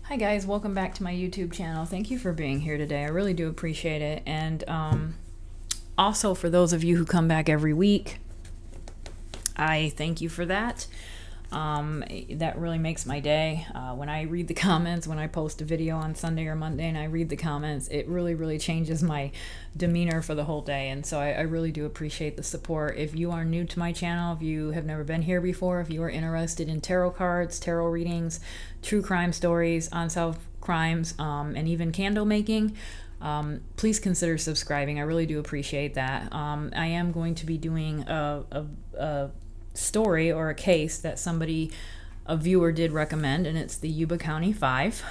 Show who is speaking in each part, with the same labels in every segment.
Speaker 1: Hi guys, welcome back to my YouTube channel. Thank you for being here today. I really do appreciate it. And also for those of you who come back every week, I thank you for that. That really makes my day. When I read the comments, when I post a video on Sunday or Monday and I read the comments, it really changes my demeanor for the whole day. And so I really do appreciate the support. If you are new to my channel, if you have never been here before, if you are interested in tarot cards, tarot readings, true crime stories, unsolved crimes, and even candle making, please consider subscribing. I really do appreciate that. I am going to be doing a story or a case that a viewer did recommend, and it's the Yuba County 5.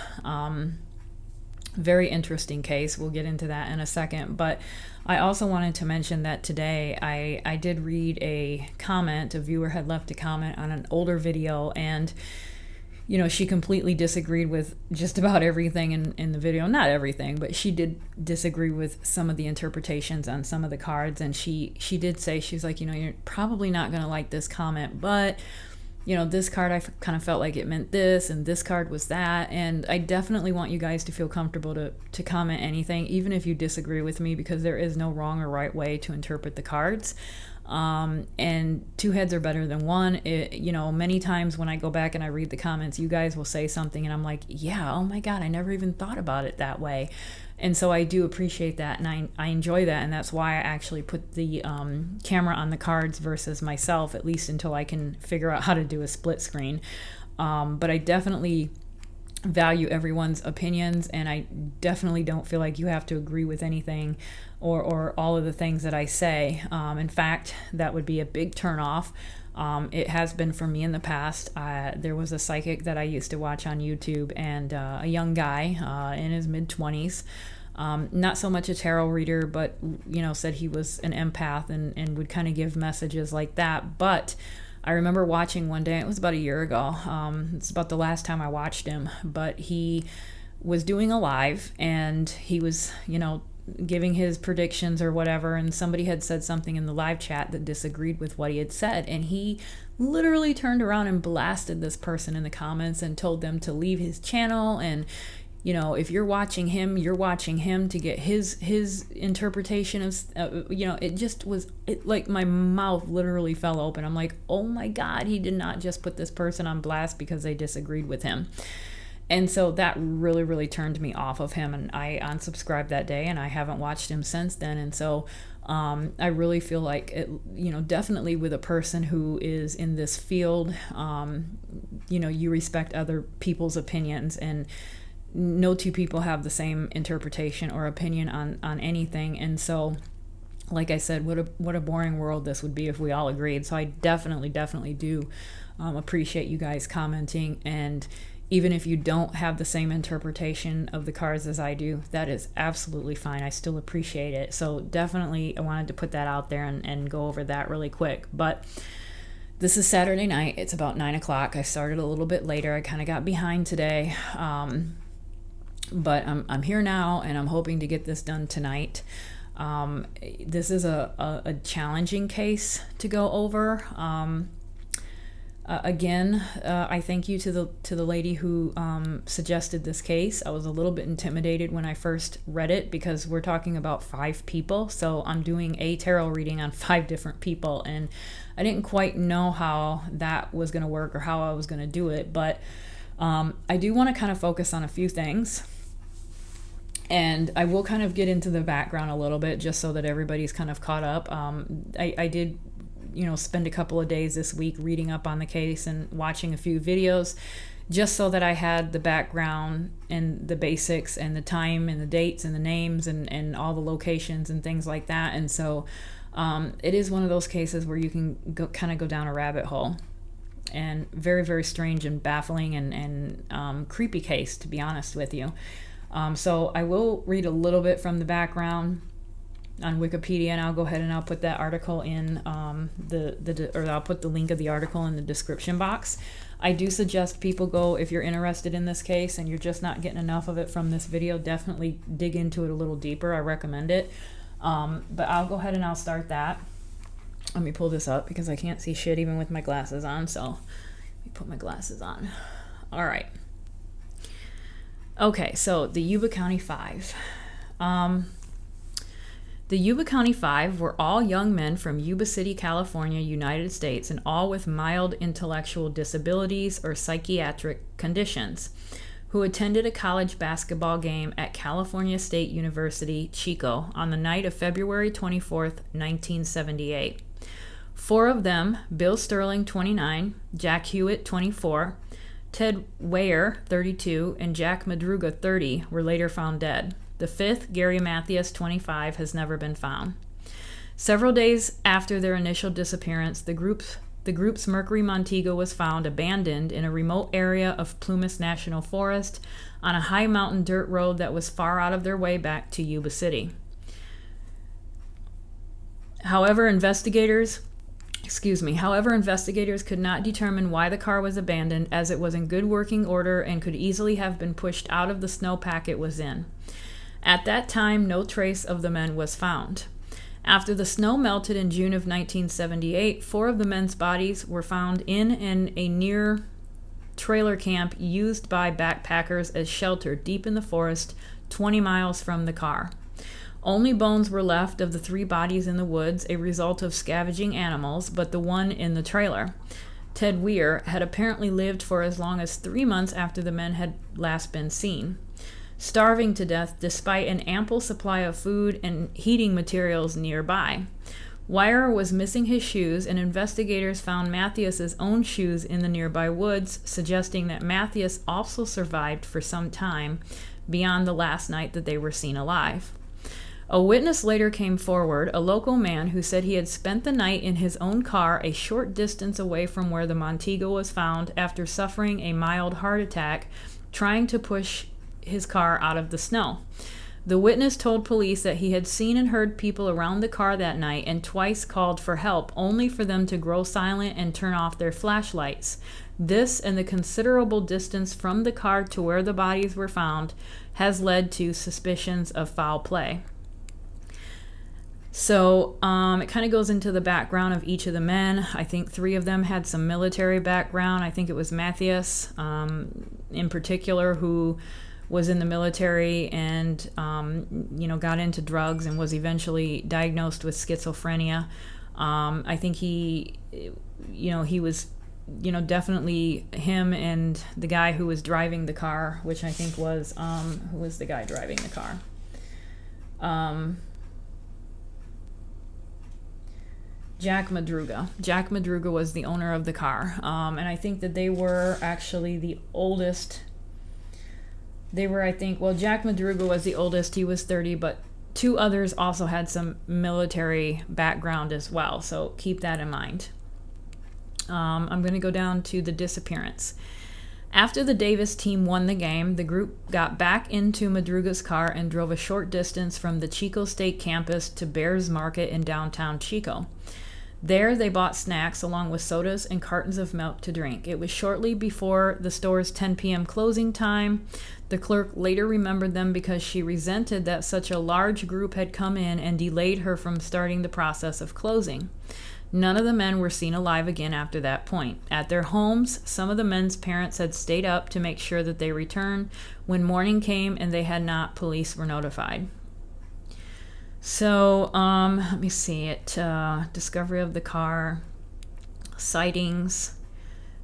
Speaker 1: Very interesting case. We'll get into that in a second, but I also wanted to mention that today I did read a comment. A viewer had left a comment on an older video, and you know, she completely disagreed with just about everything in the video. Not everything, but she did disagree with some of the interpretations on some of the cards. And she did say, she's like, you know, you're probably not going to like this comment, but, you know, this card, I kind of felt like it meant this, and this card was that. And I definitely want you guys to feel comfortable to comment anything, even if you disagree with me, because there is no wrong or right way to interpret the cards. And two heads are better than one. You know, many times when I go back and I read the comments, you guys will say something and I'm like, yeah, oh my God, I never even thought about it that way. And so I do appreciate that, and I enjoy that, and that's why I actually put the camera on the cards versus myself, at least until I can figure out how to do a split screen. But I definitely value everyone's opinions, and I definitely don't feel like you have to agree with anything or all of the things that I say. In fact, that would be a big turnoff. It has been for me in the past. There was a psychic that I used to watch on YouTube, and a young guy in his mid-20s, not so much a tarot reader, but you know, said he was an empath and would kind of give messages like that. But I remember watching one day, it was about a year ago, it's about the last time I watched him, but he was doing a live, and he was, you know, giving his predictions or whatever, and somebody had said something in the live chat that disagreed with what he had said, and he literally turned around and blasted this person in the comments and told them to leave his channel. And you know, if you're watching him, you're watching him to get his interpretation of, you know, it just was, like my mouth literally fell open. I'm like, oh my God, he did not just put this person on blast because they disagreed with him. And so that really turned me off of him, and I unsubscribed that day, and I haven't watched him since then. And so I really feel like, you know, definitely with a person who is in this field, you know, you respect other people's opinions, and no two people have the same interpretation or opinion on anything. And so, like I said, what a boring world this would be if we all agreed. So I definitely do appreciate you guys commenting, and even if you don't have the same interpretation of the cards as I do, that is absolutely fine. I still appreciate it. So definitely I wanted to put that out there and go over that really quick. But this is Saturday night. It's about 9 o'clock. I started a little bit later. I kind of got behind today. But I'm here now, and I'm hoping to get this done tonight. This is a challenging case to go over. Again, I thank you to the lady who suggested this case. I was a little bit intimidated when I first read it, because we're talking about 5 people. So I'm doing a tarot reading on 5 different people, and I didn't quite know how that was going to work or how I was going to do it. But I do want to kind of focus on a few things. And I will kind of get into the background a little bit, just so that everybody's kind of caught up. I did, you know, spend a couple of days this week reading up on the case and watching a few videos, just so that I had the background and the basics and the time and the dates and the names and all the locations and things like that. And so it is one of those cases where you can kind of go down a rabbit hole. And very strange and baffling and creepy case, to be honest with you. So I will read a little bit from the background on Wikipedia, and I'll go ahead and I'll put that article in or I'll put the link of the article in the description box. I do suggest people go, if you're interested in this case and you're just not getting enough of it from this video, definitely dig into it a little deeper. I recommend it. But I'll go ahead and I'll start that. Let me pull this up because I can't see shit even with my glasses on. So let me put my glasses on. All right. Okay, so the Yuba County Five. The Yuba County Five were all young men from Yuba City, California, United States, and all with mild intellectual disabilities or psychiatric conditions, who attended a college basketball game at California State University, Chico, on the night of February 24th, 1978. Four of them, Bill Sterling, 29, Jack Hewitt, 24, Ted Weyer, 32, and Jack Madruga, 30, were later found dead. The fifth, Gary Mathias, 25, has never been found. Several days after their initial disappearance, the group's Mercury Montego was found abandoned in a remote area of Plumas National Forest on a high mountain dirt road that was far out of their way back to Yuba City. However, investigators could not determine why the car was abandoned, as it was in good working order and could easily have been pushed out of the snowpack it was in. At that time, no trace of the men was found. After the snow melted in June of 1978, four of the men's bodies were found in a near trailer camp used by backpackers as shelter deep in the forest 20 miles from the car. Only bones were left of the three bodies in the woods, a result of scavenging animals, but the one in the trailer. Ted Weir had apparently lived for as long as 3 months after the men had last been seen, starving to death despite an ample supply of food and heating materials nearby. Weir was missing his shoes, and investigators found Mathias's own shoes in the nearby woods, suggesting that Mathias also survived for some time beyond the last night that they were seen alive. A witness later came forward, a local man who said he had spent the night in his own car a short distance away from where the Montego was found after suffering a mild heart attack trying to push his car out of the snow. The witness told police that he had seen and heard people around the car that night and twice called for help, only for them to grow silent and turn off their flashlights. This and the considerable distance from the car to where the bodies were found has led to suspicions of foul play. So it kind of goes into the background of each of the men. I think 3 of them had some military background. I think it was Mathias in particular, who was in the military and got into drugs and was eventually diagnosed with schizophrenia. I think he was definitely him and the guy who was driving the car, which I think was who was the guy driving the car? Jack Madruga. Jack Madruga was the owner of the car. And I think that they were actually the oldest. Jack Madruga was the oldest. He was 30, but 2 others also had some military background as well. So keep that in mind. I'm going to go down to the disappearance. After the Davis team won the game, the group got back into Madruga's car and drove a short distance from the Chico State campus to Bears Market in downtown Chico. There, they bought snacks along with sodas and cartons of milk to drink. It was shortly before the store's 10 p.m. closing time. The clerk later remembered them because she resented that such a large group had come in and delayed her from starting the process of closing. None of the men were seen alive again after that point. At their homes, some of the men's parents had stayed up to make sure that they returned. When morning came and they had not, police were notified. So, let me see it. Discovery of the car, sightings,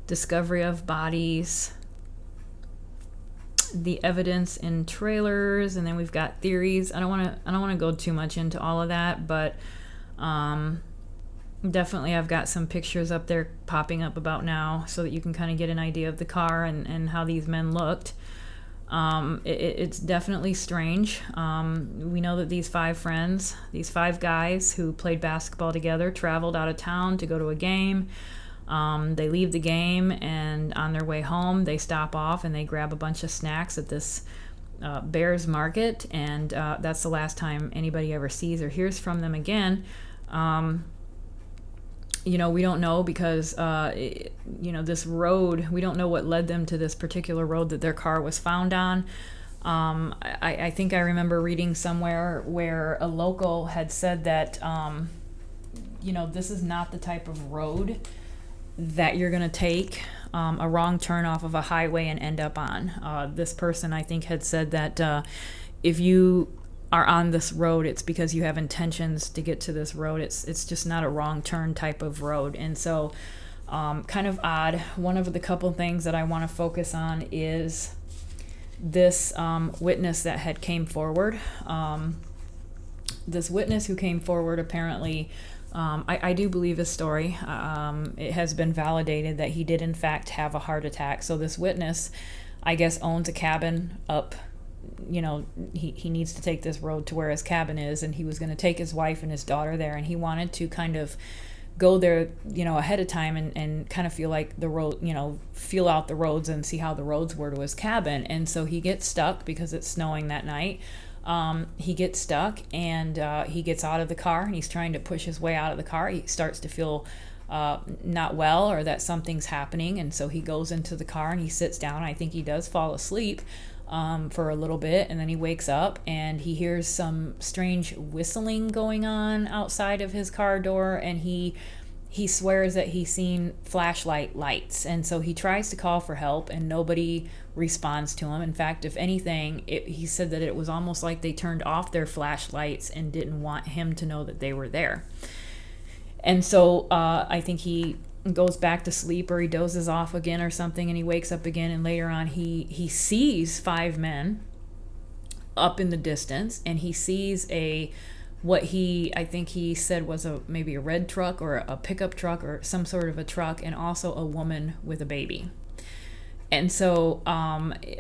Speaker 1: discovery of bodies, the evidence in trailers, and then we've got theories. I don't want to go too much into all of that, but definitely I've got some pictures up there popping up about now so that you can kind of get an idea of the car and how these men looked. It's definitely strange. We know that these 5 friends, these 5 guys who played basketball together, traveled out of town to go to a game. They leave the game, and on their way home, they stop off and they grab a bunch of snacks at this Bears Market, and that's the last time anybody ever sees or hears from them again. We don't know because, this road, we don't know what led them to this particular road that their car was found on. I think I remember reading somewhere where a local had said that, this is not the type of road that you're going to take a wrong turn off of a highway and end up on. This person, I think, had said that if you are on this road, it's because you have intentions to get to this road. It's just not a wrong turn type of road. And so kind of odd. One of the couple things that I want to focus on is this witness that had came forward. This witness who came forward apparently, I do believe his story. It has been validated that he did in fact have a heart attack. So this witness, I guess, owns a cabin up, he needs to take this road to where his cabin is, and he was going to take his wife and his daughter there, and he wanted to kind of go there, ahead of time and kind of feel like the road, feel out the roads and see how the roads were to his cabin. And so he gets stuck because it's snowing that night. He gets stuck and he gets out of the car, and he's trying to push his way out of the car. He starts to feel not well, or that something's happening. And so he goes into the car and he sits down. I think he does fall asleep for a little bit, and then he wakes up and he hears some strange whistling going on outside of his car door, and he swears that he's seen flashlight lights. And so he tries to call for help and nobody responds to him. In fact, if anything, he said that it was almost like they turned off their flashlights and didn't want him to know that they were there. And so I think he goes back to sleep, or he dozes off again or something, and he wakes up again, and later on he sees 5 men up in the distance, and he sees what I think he said was maybe a red truck or a pickup truck or some sort of a truck, and also a woman with a baby. And so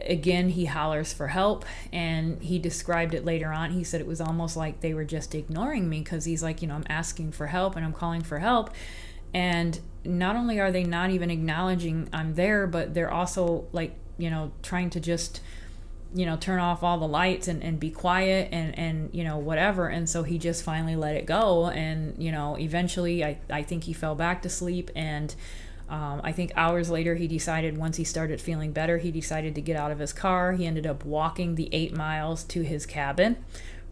Speaker 1: again, he hollers for help, and he described it later on. He said it was almost like they were just ignoring me, because he's like, I'm asking for help and I'm calling for help, and not only are they not even acknowledging I'm there, but they're also like, trying to just, turn off all the lights and be quiet and whatever. And so he just finally let it go. And, eventually I think he fell back to sleep. And I think hours later he decided, once he started feeling better, he decided to get out of his car. He ended up walking the 8 miles to his cabin,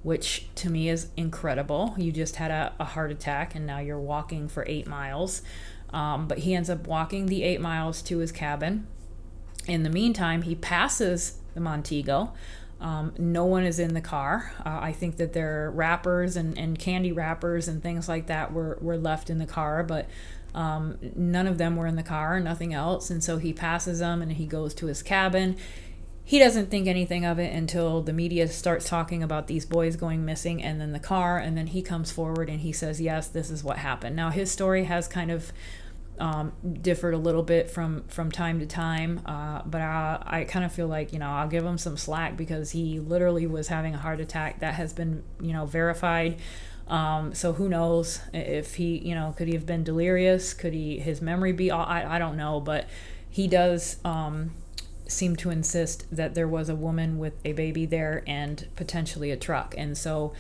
Speaker 1: which to me is incredible. You just had a heart attack and now you're walking for 8 miles. But he ends up walking the 8 miles to his cabin. In the meantime, he passes the Montego. No one is in the car. I think that their wrappers and candy wrappers and things like that were left in the car, but none of them were in the car, nothing else. And so he passes them and he goes to his cabin. He doesn't think anything of it until the media starts talking about these boys going missing, and then the car, and then he comes forward and he says, yes, this is what happened. Now, his story has kind of differed a little bit from time to time, but I kind of feel like, I'll give him some slack, because he literally was having a heart attack that has been, verified. So who knows if he, could he have been delirious? Could his memory be, I don't know, but he does seem to insist that there was a woman with a baby there and potentially a truck. And so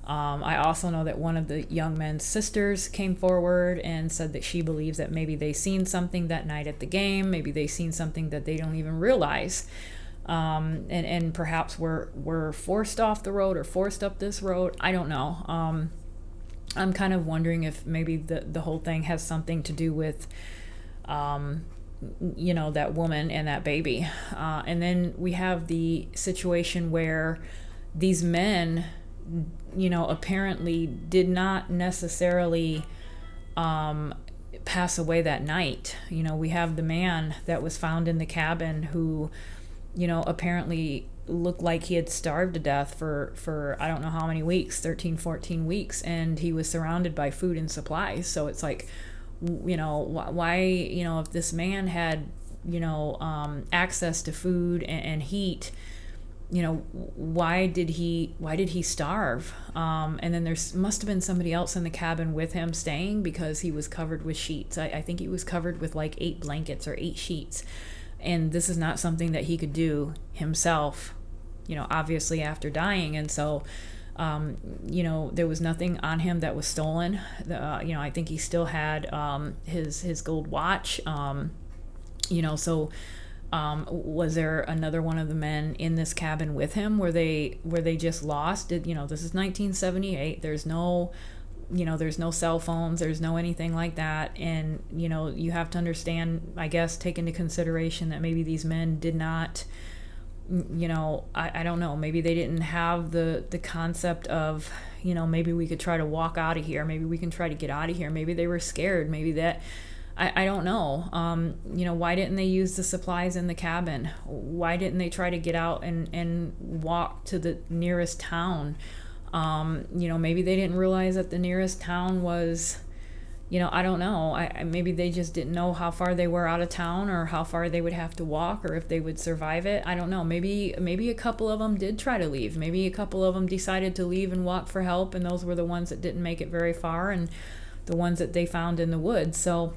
Speaker 1: I also know that one of the young men's sisters came forward and said that she believes that maybe they seen something that night at the game. Maybe they seen something that they don't even realize. And perhaps were forced off the road or forced up this road. I don't know. I'm kind of wondering if maybe the whole thing has something to do with that woman and that baby. And then we have the situation where these men, apparently did not necessarily pass away that night. We have the man that was found in the cabin who, apparently looked like he had starved to death for I don't know how many weeks, 13, 14 weeks, and he was surrounded by food and supplies. So it's like, why, if this man had, access to food and heat, why did he starve? And then must have been somebody else in the cabin with him staying, because he was covered with sheets. I think he was covered with like 8 blankets or 8 sheets. And this is not something that he could do himself, obviously after dying. And so, there was nothing on him that was stolen. I think he still had his gold watch. So was there another one of the men in this cabin with him? Were they just lost? This is 1978. There's no there's no cell phones, there's no anything like that. And, you have to understand, I guess, take into consideration that maybe these men did not, I don't know, maybe they didn't have the concept of, maybe we could try to walk out of here. Maybe we can try to get out of here. Maybe they were scared. Maybe that, I don't know. Why didn't they use the supplies in the cabin? Why didn't they try to get out and walk to the nearest town? Maybe they didn't realize that the nearest town was, I don't know. Maybe they just didn't know how far they were out of town, or how far they would have to walk, or if they would survive it. I don't know. Maybe a couple of them did try to leave. Maybe a couple of them decided to leave and walk for help, and those were the ones that didn't make it very far, and the ones that they found in the woods. So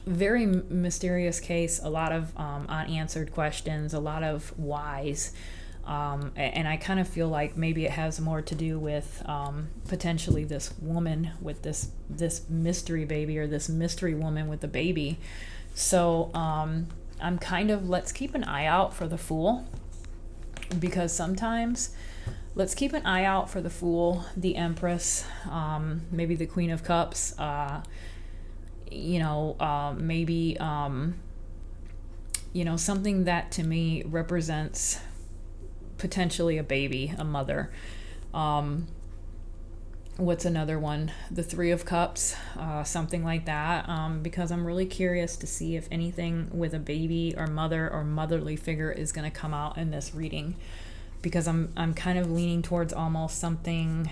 Speaker 1: very mysterious case, a lot of unanswered questions, a lot of whys. And I kind of feel like maybe it has more to do with potentially this woman with this mystery baby, or this mystery woman with the baby. So I'm kind of, let's keep an eye out for the Fool, because sometimes let's keep an eye out for the Fool, the Empress, maybe the Queen of Cups, maybe something that to me represents potentially a baby, a mother. What's another one? The Three of Cups, something like that, because I'm really curious to see if anything with a baby or mother or motherly figure is going to come out in this reading, because I'm kind of leaning towards almost something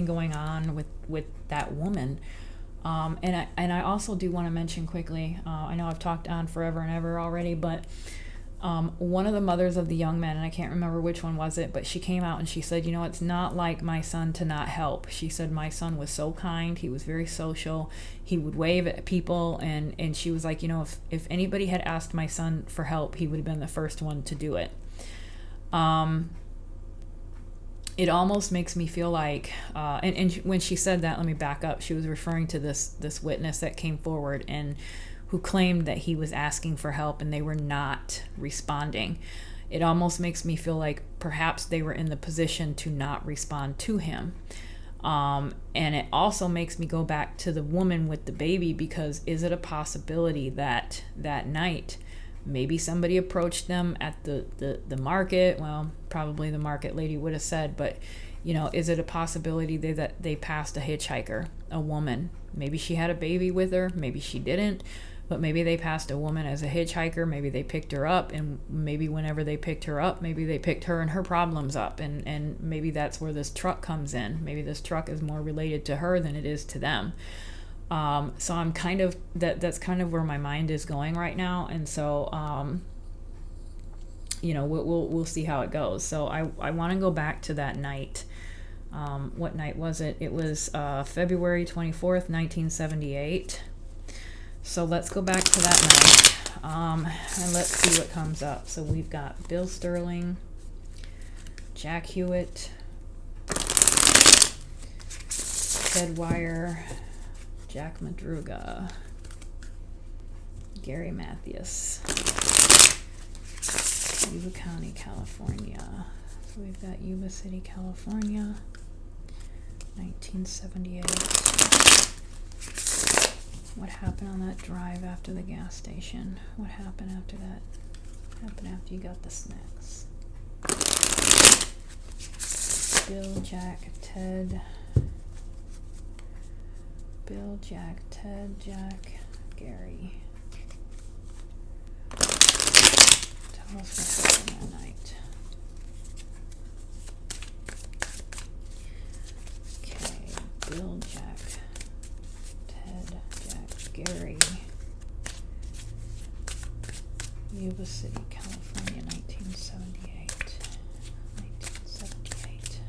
Speaker 1: going on with that woman. And I also do want to mention quickly, I know I've talked on forever and ever already, but one of the mothers of the young men, and I can't remember which one was it, but she came out and she said, it's not like my son to not help. She said, my son was so kind. He was very social. He would wave at people. And she was like, if anybody had asked my son for help, he would have been the first one to do it. It almost makes me feel like, and when she said that, let me back up. She was referring to this witness that came forward and who claimed that he was asking for help and they were not responding. It almost makes me feel like perhaps they were in the position to not respond to him. And it also makes me go back to the woman with the baby, because is it a possibility that that night maybe somebody approached them at the market? Well, probably the market lady would have said, but is it a possibility that they passed a hitchhiker, a woman? Maybe she had a baby with her, maybe she didn't, but maybe they passed a woman as a hitchhiker. Maybe they picked her up, and maybe whenever they picked her up, maybe they picked her and her problems up, and maybe that's where this truck comes in. Maybe this truck is more related to her than it is to them. So I'm kind of, that's kind of where my mind is going right now. And so, we'll see how it goes. So I want to go back to that night. What night was it? It was February 24th, 1978. So let's go back to that night, and let's see what comes up. So we've got Bill Sterling, Jack Hewitt, Ted Wire, Jack Madruga, Gary Mathias, Yuba County, California. So we've got Yuba City, California, 1978. What happened on that drive after the gas station? What happened after that? What happened after you got the snacks? Bill, Jack, Ted. Bill, Jack, Ted, Jack, Gary. Tell us what happened that night. Okay, Bill, Jack, Ted, Jack, Gary. Yuba City, California, 1978. 1978.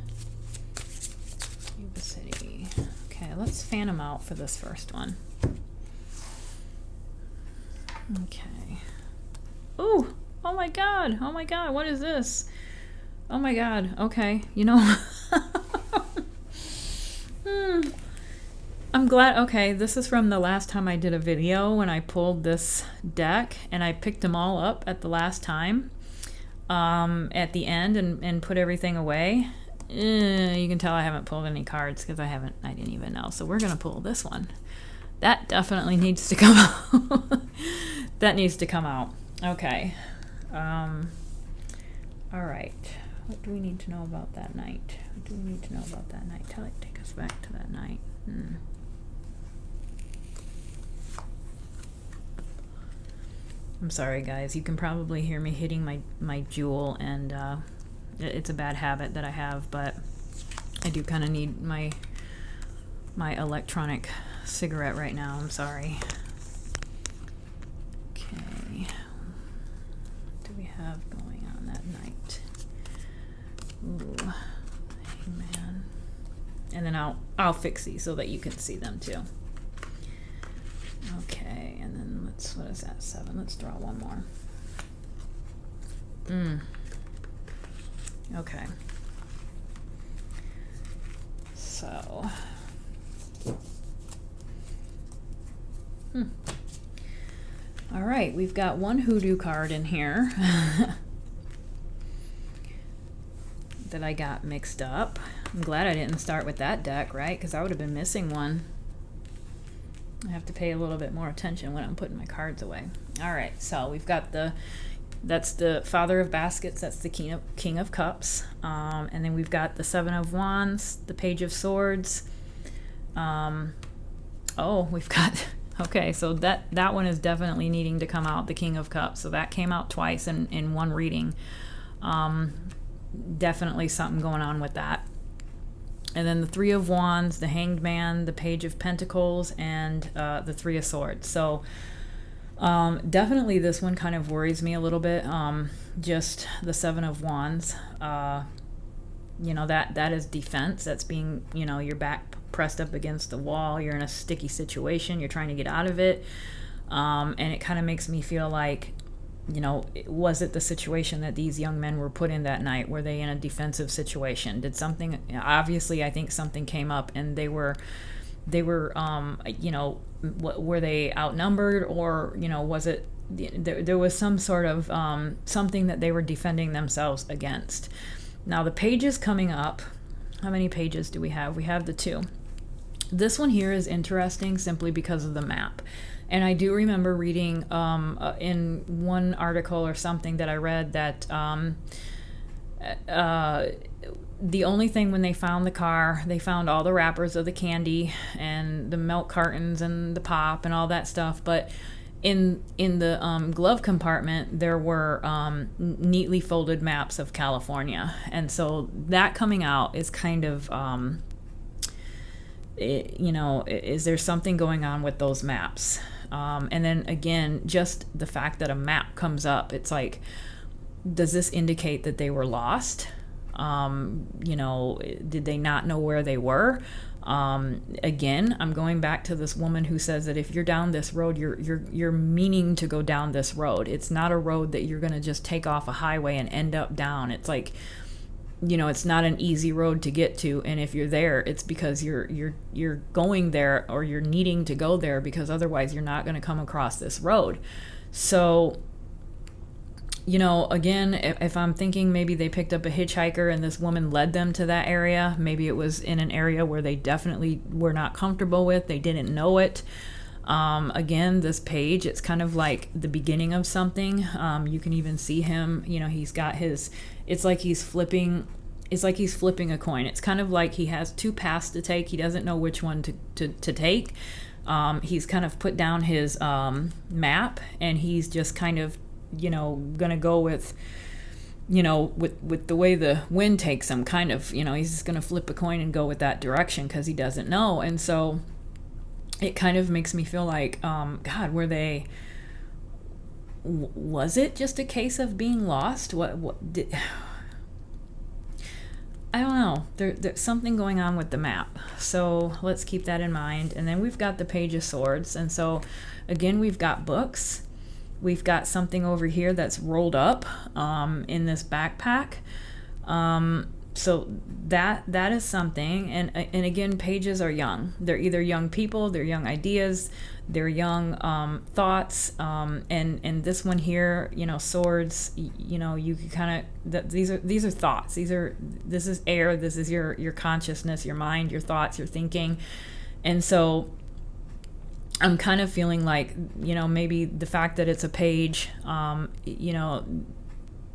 Speaker 1: Yuba City. Okay, let's fan them out for this first one. Okay. Ooh! Oh my god! Oh my god, what is this? Oh my god, okay. I'm glad. Okay, this is from the last time I did a video when I pulled this deck and I picked them all up at the last time at the end and put everything away. You can tell I haven't pulled any cards because I didn't even know. So we're going to pull this one. That definitely needs to come out. That needs to come out. Okay. All right. What do we need to know about that night? What do we need to know about that night? Take us back to that night. I'm sorry, guys. You can probably hear me hitting my jewel, and it's a bad habit that I have, but I do kind of need my electronic cigarette right now. I'm sorry. Okay. What do we have going on that night? Ooh, man. And then I'll fix these so that you can see them too. Okay, and then what is that, 7? Let's draw one more. Okay. So. All right, we've got one hoodoo card in here that I got mixed up. I'm glad I didn't start with that deck, right? Because I would have been missing one. I have to pay a little bit more attention when I'm putting my cards away. All right, so we've got that's the Father of Baskets, that's the King of Cups, and then we've got the 7 of Wands, the Page of Swords. We've got, okay, so that one is definitely needing to come out, the King of Cups. So that came out twice in one reading. Definitely something going on with that. And then the 3 of Wands, the Hanged Man, the Page of Pentacles, and the 3 of Swords. So definitely this one kind of worries me a little bit. Just the 7 of Wands. That is defense. That's being, your back pressed up against the wall. You're in a sticky situation. You're trying to get out of it. And it kind of makes me feel like, was it the situation that these young men were put in that night? Were they in a defensive situation? Did something, obviously I think something came up and they were, were they outnumbered, or, was it, there was some sort of something that they were defending themselves against. Now the pages coming up, how many pages do we have? We have the 2. This one here is interesting simply because of the map. And I do remember reading in one article or something that I read that the only thing when they found the car, they found all the wrappers of the candy and the milk cartons and the pop and all that stuff. But in the glove compartment, there were neatly folded maps of California. And so that coming out is kind of... is there something going on with those maps? And then again, just the fact that a map comes up, it's like, does this indicate that they were lost? Did they not know where they were? Again, I'm going back to this woman who says that if you're down this road, you're meaning to go down this road. It's not a road that you're going to just take off a highway and end up down. It's like, it's not an easy road to get to, and if you're there, it's because you're going there, or you're needing to go there, because otherwise you're not going to come across this road. So, again, if I'm thinking maybe they picked up a hitchhiker and this woman led them to that area, maybe it was in an area where they definitely were not comfortable with, they didn't know it. Again, this page, it's kind of like the beginning of something. You can even see him, he's got it's like he's flipping a coin. It's kind of like he has 2 paths to take. He doesn't know which one to take. He's kind of put down his map, and he's just kind of, gonna go with, with the way the wind takes him, kind of, he's just gonna flip a coin and go with that direction because he doesn't know. And so it kind of makes me feel like, God, was it just a case of being lost? What did... I don't know. There's something going on with the map. So let's keep that in mind. And then we've got the Page of Swords. And so, again, we've got books. We've got something over here that's rolled up in this backpack. So that is something. And again, pages are young. They're either young people, they're young ideas, they're young thoughts. And this one here, swords. You can kind of, these are thoughts. This is air. This is your consciousness, your mind, your thoughts, your thinking. And so I'm kind of feeling like, maybe the fact that it's a page,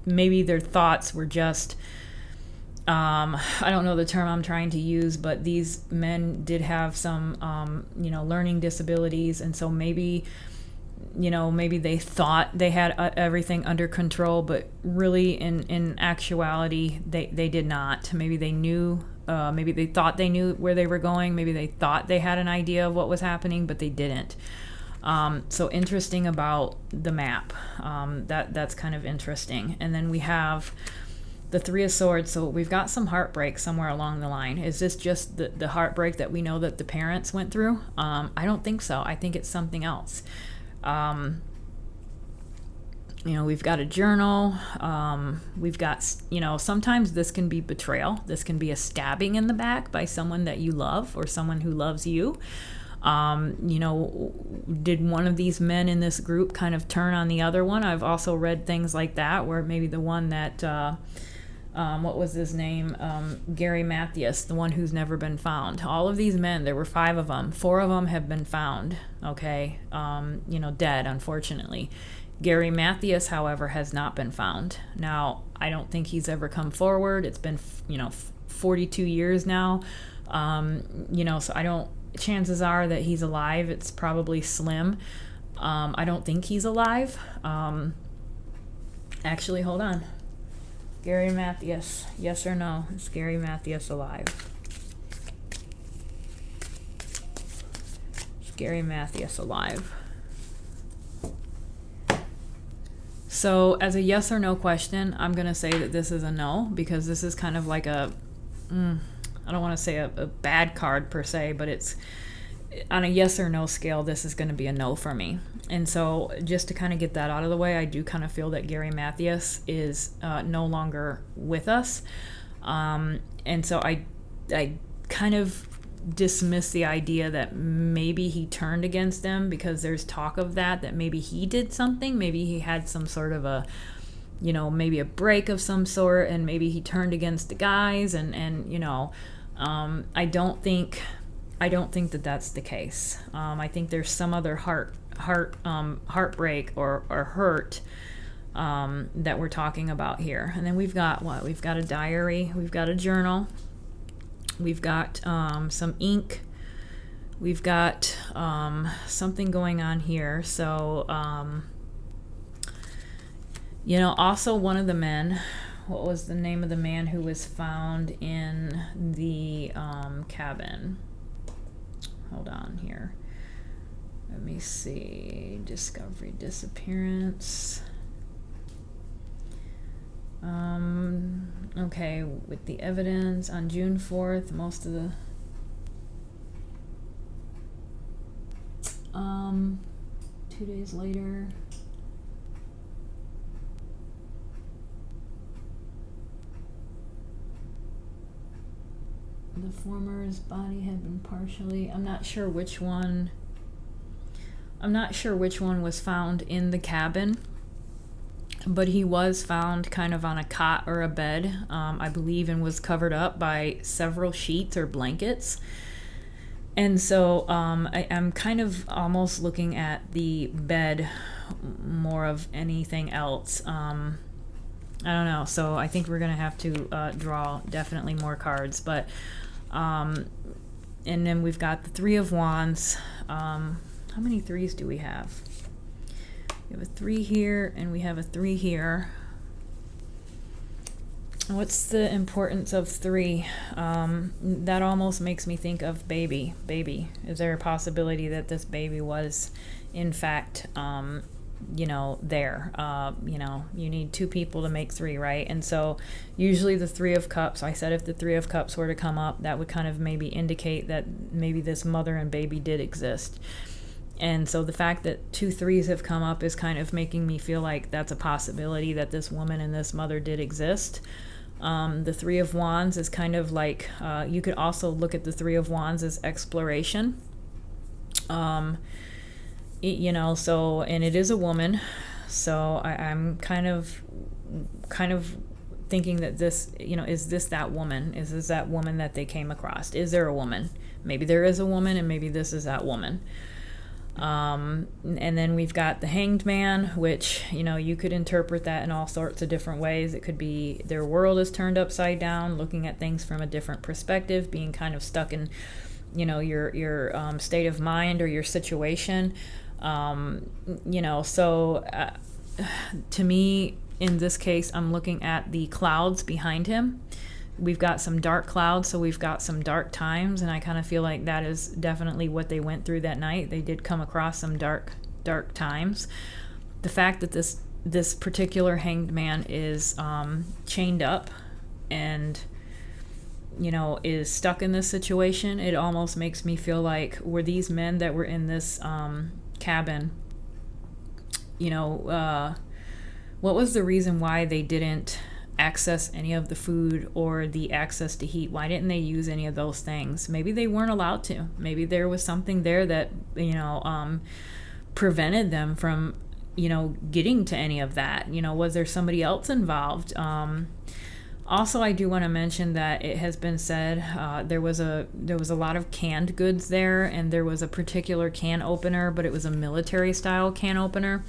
Speaker 1: maybe their thoughts were just, I don't know the term I'm trying to use, but these men did have some, learning disabilities. And so maybe they thought they had everything under control, but really in actuality, they did not. Maybe they knew, maybe they thought they knew where they were going. Maybe they thought they had an idea of what was happening, but they didn't. So interesting about the map. That's kind of interesting. And then we have the Three of Swords. So we've got some heartbreak somewhere along the line. Is this just the heartbreak that we know that the parents went through? I don't think so. I think it's something else. We've got a journal. We've got, sometimes this can be betrayal. This can be a stabbing in the back by someone that you love or someone who loves you. Did one of these men in this group kind of turn on the other one? I've also read things like that, where maybe the one that, what was his name? Gary Mathias, the one who's never been found. All of these men, there were 5 of them. 4 of them have been found, okay? Dead, unfortunately. Gary Mathias, however, has not been found. Now, I don't think he's ever come forward. It's been, 42 years now. So I don't, chances are that he's alive. It's probably slim. I don't think he's alive. Actually, hold on. Gary Mathias, yes or no? Is Gary Mathias alive? Is Gary Mathias alive? So as a yes or no question, I'm going to say that this is a no, because this is kind of like I don't want to say a bad card per se, but it's on a yes or no scale, this is going to be a no for me. And so just to kind of get that out of the way, I do kind of feel that Gary Mathias is no longer with us. And so I kind of dismiss the idea that maybe he turned against them, because there's talk of that maybe he did something. Maybe he had some sort of a, maybe a break of some sort, and maybe he turned against the guys, and I don't think that that's the case. I think there's some other heartbreak or hurt that we're talking about here. And then we've got what? We've got a diary. We've got a journal. We've got some ink. We've got something going on here. So, also one of the men. What was the name of the man who was found in the cabin? Hold on here. Let me see. Discovery, disappearance. Okay, with the evidence on June 4th, most of the 2 days later. The former's body had been partially, I'm not sure which one was found in the cabin, but he was found kind of on a cot or a bed, I believe, and was covered up by several sheets or blankets. And so I'm kind of almost looking at the bed more of anything else. I don't know. So I think we're going to have to draw definitely more cards. But and then we've got the Three of Wands. How many threes do we have? We have a 3 here, and we have a 3 here. What's the importance of 3? That almost makes me think of baby. Is there a possibility that this baby was, in fact, there? You need 2 people to make 3, right? And so usually the 3 of Cups, I said if the 3 of Cups were to come up, that would kind of maybe indicate that maybe this mother and baby did exist. And so the fact that 2 3s have come up is kind of making me feel like that's a possibility, that this woman and this mother did exist. The Three of Wands is kind of like, you could also look at the Three of Wands as exploration. You know, so, and it is a woman. So I'm kind of thinking that this, you know, is this that woman? Is this that woman that they came across? Is there a woman? Maybe there is a woman, and maybe this is that woman. And then we've got the Hanged Man, which, you know, you could interpret that in all sorts of different ways. It could be their world is turned upside down, looking at things from a different perspective, being kind of stuck in, you know, your state of mind or your situation. You know, so to me, in this case, I'm looking at the clouds behind him. We've got some dark clouds, so we've got some dark times, and I kind of feel like that is definitely what they went through that night. They did come across some dark times. The fact that this particular Hanged Man is chained up and, you know, is stuck in this situation, it almost makes me feel like, were these men that were in this cabin, you know, what was the reason why they didn't access any of the food or the access to heat? Why didn't they use any of those things? Maybe they weren't allowed to. Maybe there was something there that, you know, prevented them from, you know, getting to any of that. You know, was there somebody else involved? Also, I do want to mention that it has been said there was a lot of canned goods there, and there was a particular can opener, but it was a military style can opener.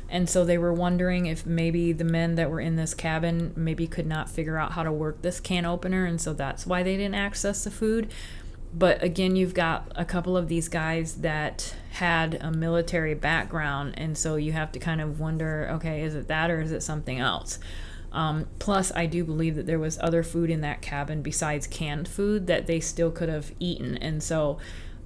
Speaker 1: And so they were wondering if maybe the men that were in this cabin maybe could not figure out how to work this can opener, and so that's why they didn't access the food. But again, you've got a couple of these guys that had a military background, and so you have to kind of wonder, okay, is it that or is it something else? Plus, I do believe that there was other food in that cabin besides canned food that they still could have eaten. And so,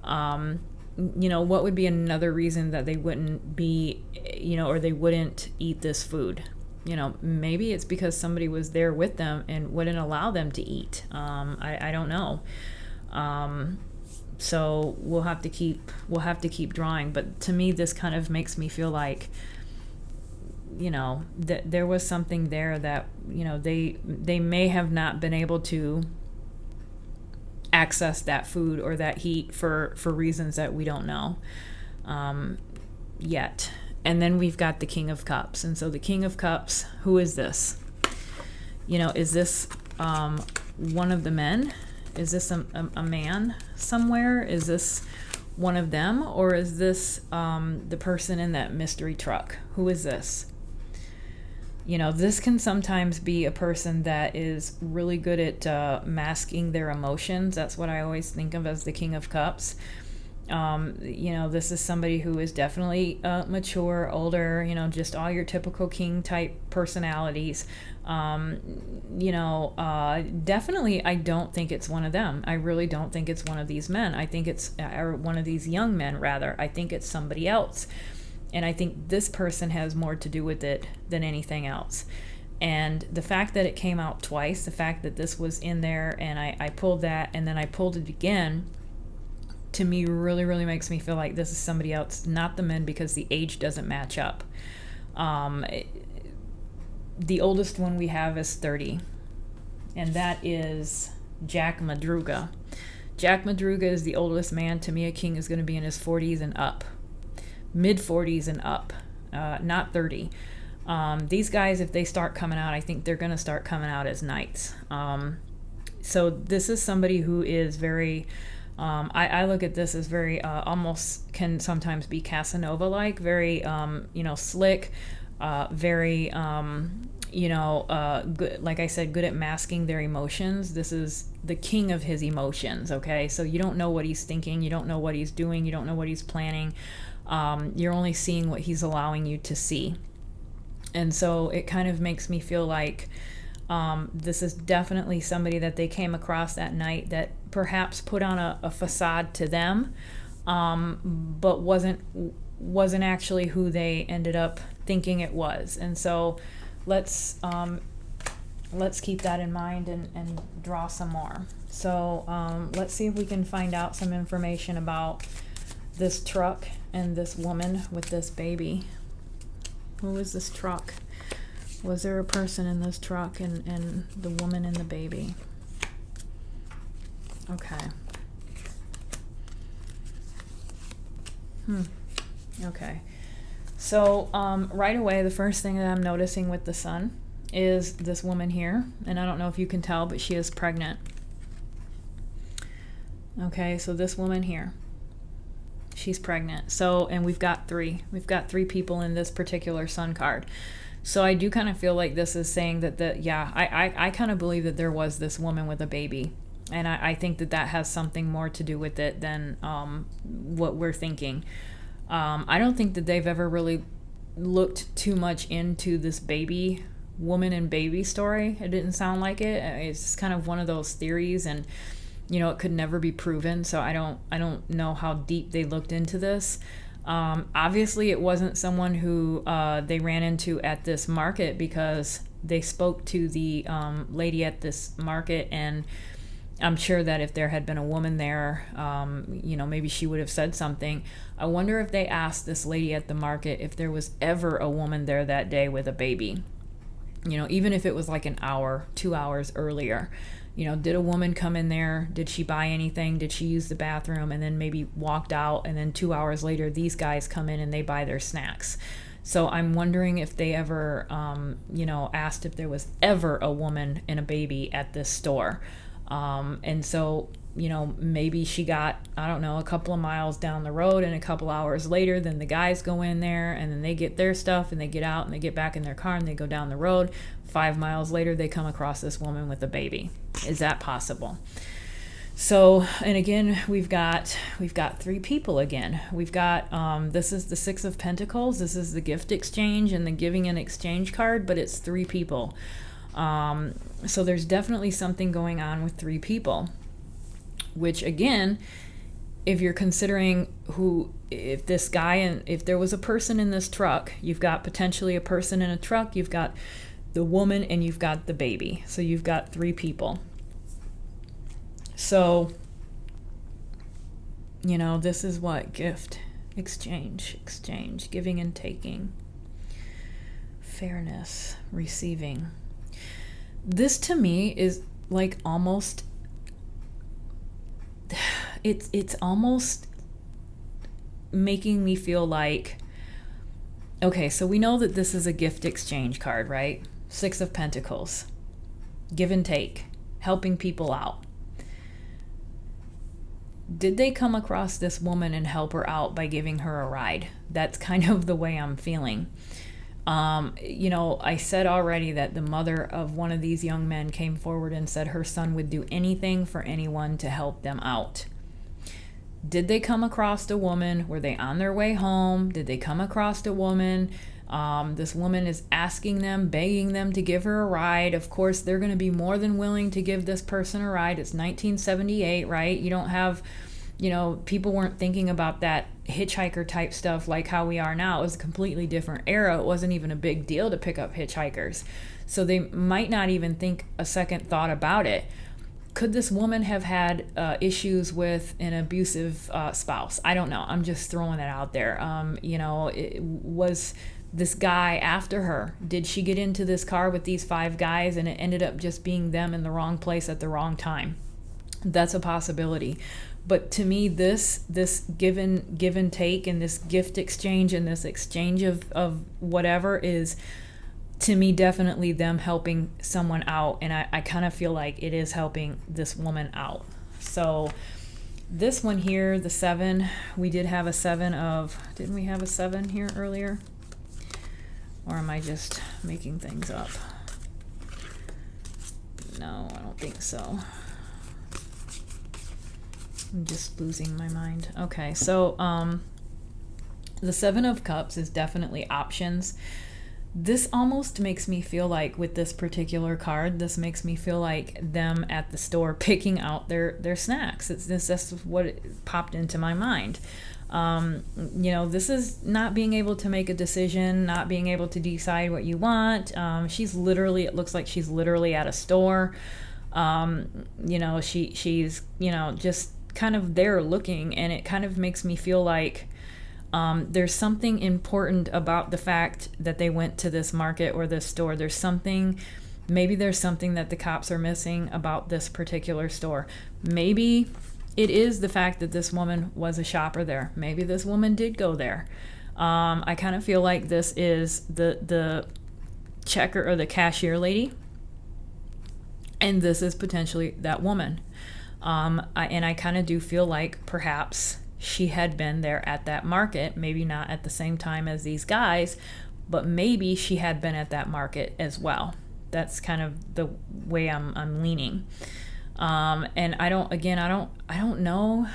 Speaker 1: you know, what would be another reason that they wouldn't be, you know, or they wouldn't eat this food? You know, maybe it's because somebody was there with them and wouldn't allow them to eat. I don't know. So we'll have to keep drawing. But to me, this kind of makes me feel like, you know, that there was something there that, you know, they may have not been able to access that food or that heat for reasons that we don't know yet. And then we've got the King of Cups. And so the King of Cups, who is this? You know, is this one of the men? Is this a man somewhere? Is this one of them? Or is this the person in that mystery truck? Who is this? You know, this can sometimes be a person that is really good at masking their emotions. That's what I always think of as the King of Cups. You know, this is somebody who is definitely mature, older, you know, just all your typical king type personalities. You know, definitely I don't think it's one of them. I really don't think it's one of these men. I think it's, or one of these young men rather. I think it's somebody else. And I think this person has more to do with it than anything else. And the fact that it came out twice, the fact that this was in there and I pulled that and then I pulled it again, to me really, really makes me feel like this is somebody else, not the men, because the age doesn't match up. The oldest one we have is 30, and that is Jack Madruga. Jack Madruga is the oldest man. To me, a king is going to be in his 40s and up. Mid-40s and up, not 30. These guys, if they start coming out, I think they're going to start coming out as knights. So this is somebody who is very, I look at this as very, almost can sometimes be Casanova-like, very, you know, slick, very, you know, good, like I said, good at masking their emotions. This is the king of his emotions, okay? So you don't know what he's thinking, you don't know what he's doing, you don't know what he's planning. You're only seeing what he's allowing you to see. And so it kind of makes me feel like this is definitely somebody that they came across that night that perhaps put on a facade to them, but wasn't actually who they ended up thinking it was. And so let's keep that in mind and draw some more. So let's see if we can find out some information about this truck and this woman with this baby. Who is this truck? Was there a person in this truck and the woman and the baby? Okay. Okay. So right away, the first thing that I'm noticing with the son is this woman here. And I don't know if you can tell, but she is pregnant. Okay, so this woman here, she's pregnant. So, and we've got three people in this particular sun card. So I do kind of feel like this is saying that I kind of believe that there was this woman with a baby. And I think that has something more to do with it than what we're thinking. I don't think that they've ever really looked too much into this woman and baby story. It didn't sound like it. It's kind of one of those theories, and it could never be proven. So I don't know how deep they looked into this. Obviously, it wasn't someone who they ran into at this market, because they spoke to the lady at this market, and I'm sure that if there had been a woman there, maybe she would have said something. I wonder if they asked this lady at the market if there was ever a woman there that day with a baby. Even if it was like an hour, 2 hours earlier. Did a woman come in there? Did she buy anything? Did she use the bathroom and then maybe walked out? And then 2 hours later, these guys come in and they buy their snacks. So I'm wondering if they ever, asked if there was ever a woman and a baby at this store. And so, maybe she got, I don't know, a couple of miles down the road, and a couple hours later, then the guys go in there and then they get their stuff and they get out and they get back in their car and they go down the road. 5 miles later, they come across this woman with a baby. Is that possible? So, and again, we've got 3 people again. We've got, this is the 6 of Pentacles. This is the gift exchange and the giving and exchange card, but it's 3 people. So there's definitely something going on with 3 people, which again, if you're considering if this guy, and if there was a person in this truck, you've got potentially a person in a truck, you've got the woman, and you've got the baby. So you've got 3 people. So, this is what? Gift, exchange, giving and taking, fairness, receiving. This to me is like almost, it's almost making me feel like, okay, so we know that this is a gift exchange card, right? 6 of Pentacles, give and take, helping people out. Did they come across this woman and help her out by giving her a ride? That's kind of the way I'm feeling. I said already that the mother of one of these young men came forward and said her son would do anything for anyone to help them out. Did they come across a woman? Were they on their way home? Did they come across a woman? This woman is asking them, begging them to give her a ride. Of course, they're going to be more than willing to give this person a ride. It's 1978, right? You don't have, people weren't thinking about that hitchhiker type stuff like how we are now. It was a completely different era. It wasn't even a big deal to pick up hitchhikers. So they might not even think a second thought about it. Could this woman have had issues with an abusive spouse? I don't know. I'm just throwing it out there. Was this guy after her? Did she get into this car with these 5 guys and it ended up just being them in the wrong place at the wrong time? That's a possibility. But to me, this give and take and this gift exchange and this exchange of whatever is, to me, definitely them helping someone out. And I kind of feel like it is helping this woman out. So this one here, the 7, we did have a 7 of, didn't we have a 7 here earlier? Or am I just making things up? No, I don't think so. I'm just losing my mind. Okay, so the 7 of Cups is definitely options. This almost makes me feel like, with this particular card, this makes me feel like them at the store picking out their snacks. That's what it popped into my mind. This is not being able to make a decision, not being able to decide what you want. It looks like she's literally at a store. She's just kind of there looking, and it kind of makes me feel like There's something important about the fact that they went to this market or this store. Maybe there's something that the cops are missing about this particular store. Maybe it is the fact that this woman was a shopper there. Maybe this woman did go there. I kind of feel like this is the checker or the cashier lady, and this is potentially that woman. I kind of do feel like perhaps she had been there at that market, maybe not at the same time as these guys, but maybe she had been at that market as well. That's kind of the way I'm leaning. And I don't know.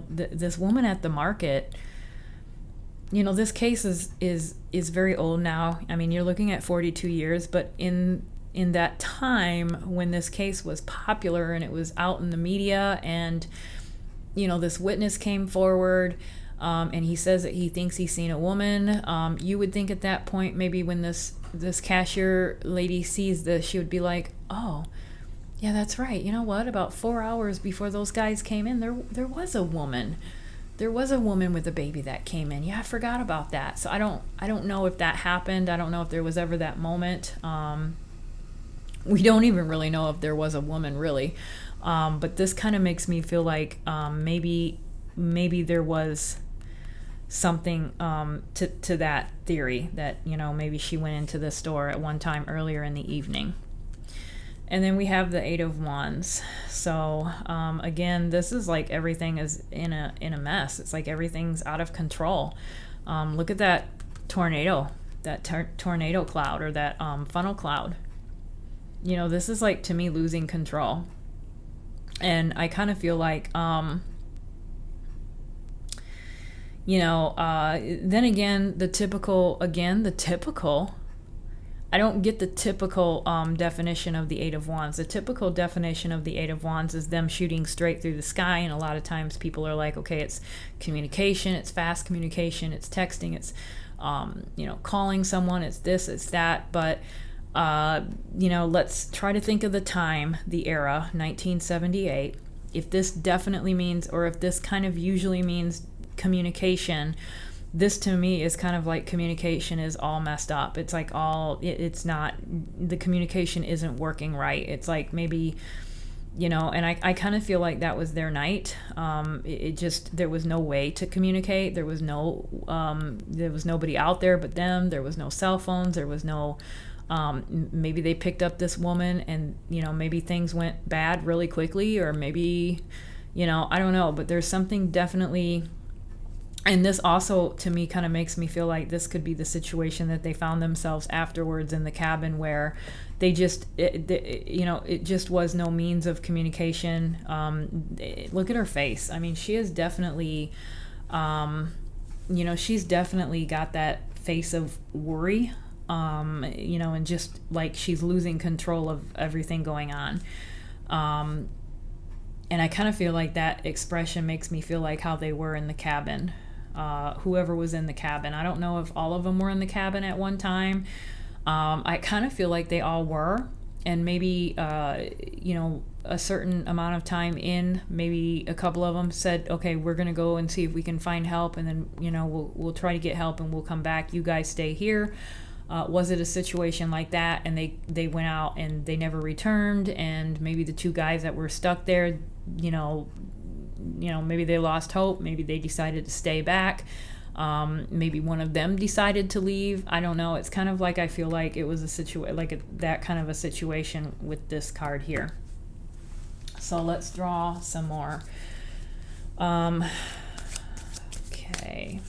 Speaker 1: This woman at the market, this case is very old now. I mean, you're looking at 42 years, but in that time when this case was popular and it was out in the media, and this witness came forward, and he says that he thinks he's seen a woman, you would think at that point, maybe when this cashier lady sees this, she would be like, oh yeah, that's right, you know what, about 4 hours before those guys came in, there was a woman with a baby that came in. Yeah, I forgot about that. So I don't know if that happened. I don't know if there was ever that moment. We don't even really know if there was a woman, really. But this kind of makes me feel like maybe there was something to that theory that, maybe she went into the store at one time earlier in the evening. And then we have the Eight of Wands. So again, this is like everything is in a mess. It's like everything's out of control. Look at that tornado, tornado cloud, or that funnel cloud. This is like, to me, losing control. And I kind of feel like, then again, the typical, I don't get the typical definition of the Eight of Wands. The typical definition of the Eight of Wands is them shooting straight through the sky, and a lot of times people are like, okay, it's communication, it's fast communication, it's texting, it's calling someone, it's this, it's that. But let's try to think of the time, the era, 1978. If this definitely means, or if this kind of usually means communication, this to me is kind of like communication is all messed up. It's like it's not, the communication isn't working right. It's like maybe, and I kind of feel like that was their night. It just, there was no way to communicate. There was nobody out there but them. There was no cell phones. There was no, maybe they picked up this woman and, maybe things went bad really quickly, or maybe, I don't know, but there's something definitely. And this also, to me, kind of makes me feel like this could be the situation that they found themselves afterwards in the cabin, where they just, it just was no means of communication. Look at her face. I mean, she is definitely, she's definitely got that face of worry, and just like she's losing control of everything going on. And I kind of feel like that expression makes me feel like how they were in the cabin. Whoever was in the cabin. I don't know if all of them were in the cabin at one time. I kind of feel like they all were. And maybe, a certain amount of time in, maybe a couple of them said, okay, we're going to go and see if we can find help. And then, we'll try to get help and we'll come back. You guys stay here. Was it a situation like that? And they went out and they never returned. And maybe the two guys that were stuck there, maybe they lost hope. Maybe they decided to stay back. Maybe one of them decided to leave. I don't know. It's kind of like, I feel like it was that kind of a situation with this card here. So let's draw some more. Okay.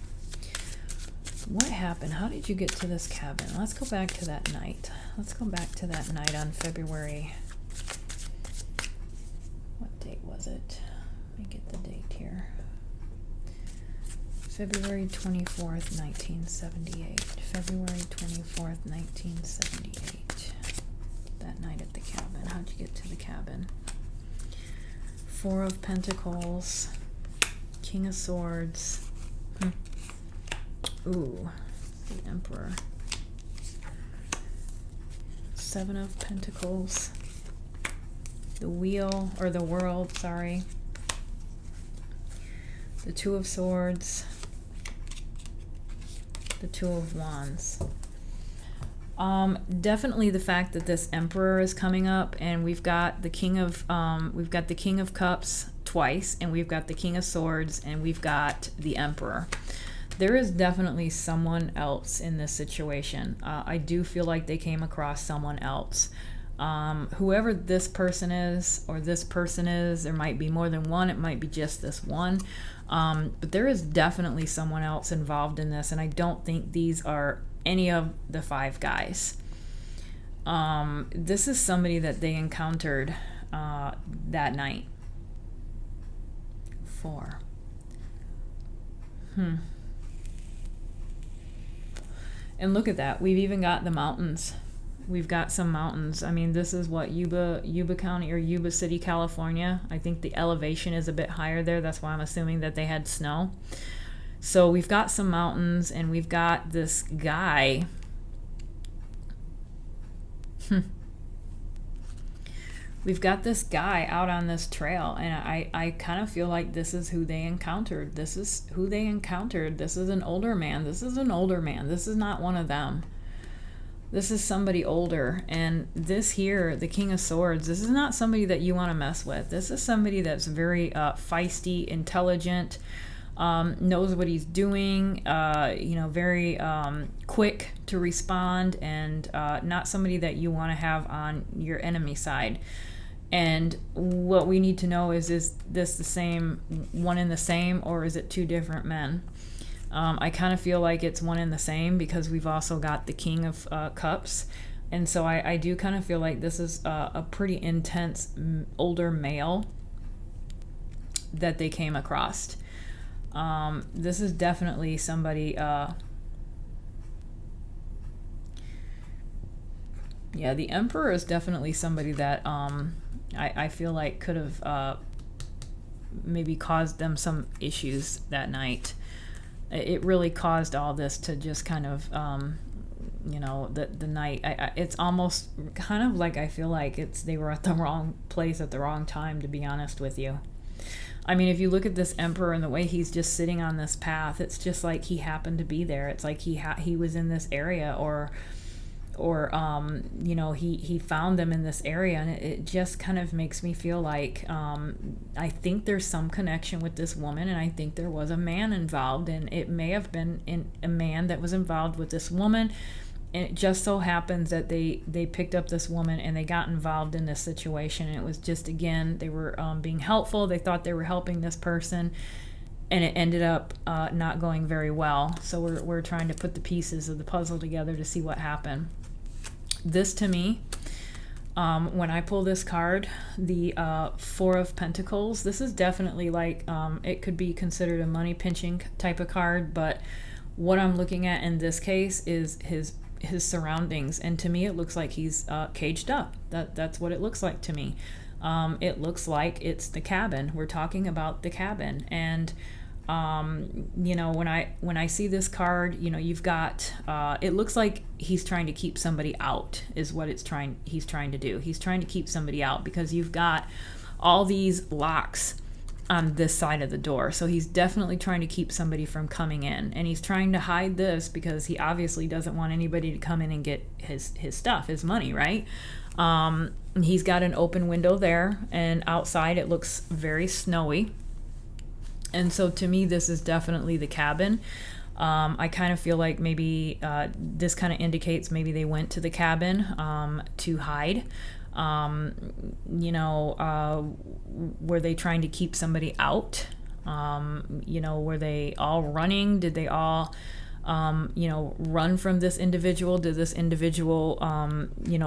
Speaker 1: What happened? How did you get to this cabin? Let's go back to that night. Let's go back to that night on February. What date was it? Let me get the date here. February 24th, 1978. February 24th, 1978. That night at the cabin. How'd you get to the cabin? Four of Pentacles. King of Swords. Ooh, the Emperor. Seven of Pentacles. The Wheel, or the World, sorry. The Two of Swords, the Two of Wands. Definitely the fact that this Emperor is coming up, and we've got the King of Cups twice, and we've got the King of Swords, and we've got the Emperor. There is definitely someone else in this situation. I do feel like they came across someone else. Whoever this person is, or this person is, there might be more than one, it might be just this one. But there is definitely someone else involved in this, and I don't think these are any of the 5 guys. This is somebody that they encountered that night. 4. And look at that. We've even got the mountains. We've got some mountains. I mean, this is what, Yuba County or Yuba City, California. I think the elevation is a bit higher there. That's why I'm assuming that they had snow. So we've got some mountains, and we've got this guy. We've got this guy out on this trail, and I kind of feel like this is who they encountered. This is who they encountered. This is an older man. This is an older man. This is not one of them. This is somebody older. And this here, the King of Swords, this is not somebody that you want to mess with. This is somebody that's very feisty, intelligent, knows what he's doing, very quick to respond, and not somebody that you want to have on your enemy side. And what we need to know is this the same, one and the same, or is it 2 different men? I kind of feel like it's one and the same, because we've also got the King of Cups. And so I do kind of feel like this is a pretty intense older male that they came across. This is definitely somebody, the Emperor is definitely somebody that I feel like could have maybe caused them some issues that night. It really caused all this to just kind of, the night. It's almost kind of like I feel like they were at the wrong place at the wrong time, to be honest with you. I mean, if you look at this Emperor and the way he's just sitting on this path, it's just like he happened to be there. It's like he was in this area, or he found them in this area, and it just kind of makes me feel like I think there's some connection with this woman, and I think there was a man involved, and it may have been a man that was involved with this woman. And it just so happens that they picked up this woman and they got involved in this situation. And it was just, again, they were being helpful. They thought they were helping this person, and it ended up not going very well. So we're trying to put the pieces of the puzzle together to see what happened. This, to me, when I pull this card, the 4 of Pentacles, this is definitely like, it could be considered a money pinching type of card, but what I'm looking at in this case is his surroundings, and to me it looks like he's caged up. That's what it looks like to me. It looks like it's the cabin. We're talking about the cabin, and when I see this card, you've got it looks like he's trying to keep somebody out, is what he's trying to do. He's trying to keep somebody out because you've got all these locks on this side of the door. So he's definitely trying to keep somebody from coming in, and he's trying to hide this because he obviously doesn't want anybody to come in and get his stuff, his money, right? He's got an open window there, and outside it looks very snowy. And so to me, this is definitely the cabin. I kind of feel like maybe this kind of indicates maybe they went to the cabin to hide. Were they trying to keep somebody out? Were they all running? Did they all, run from this individual? Did this individual,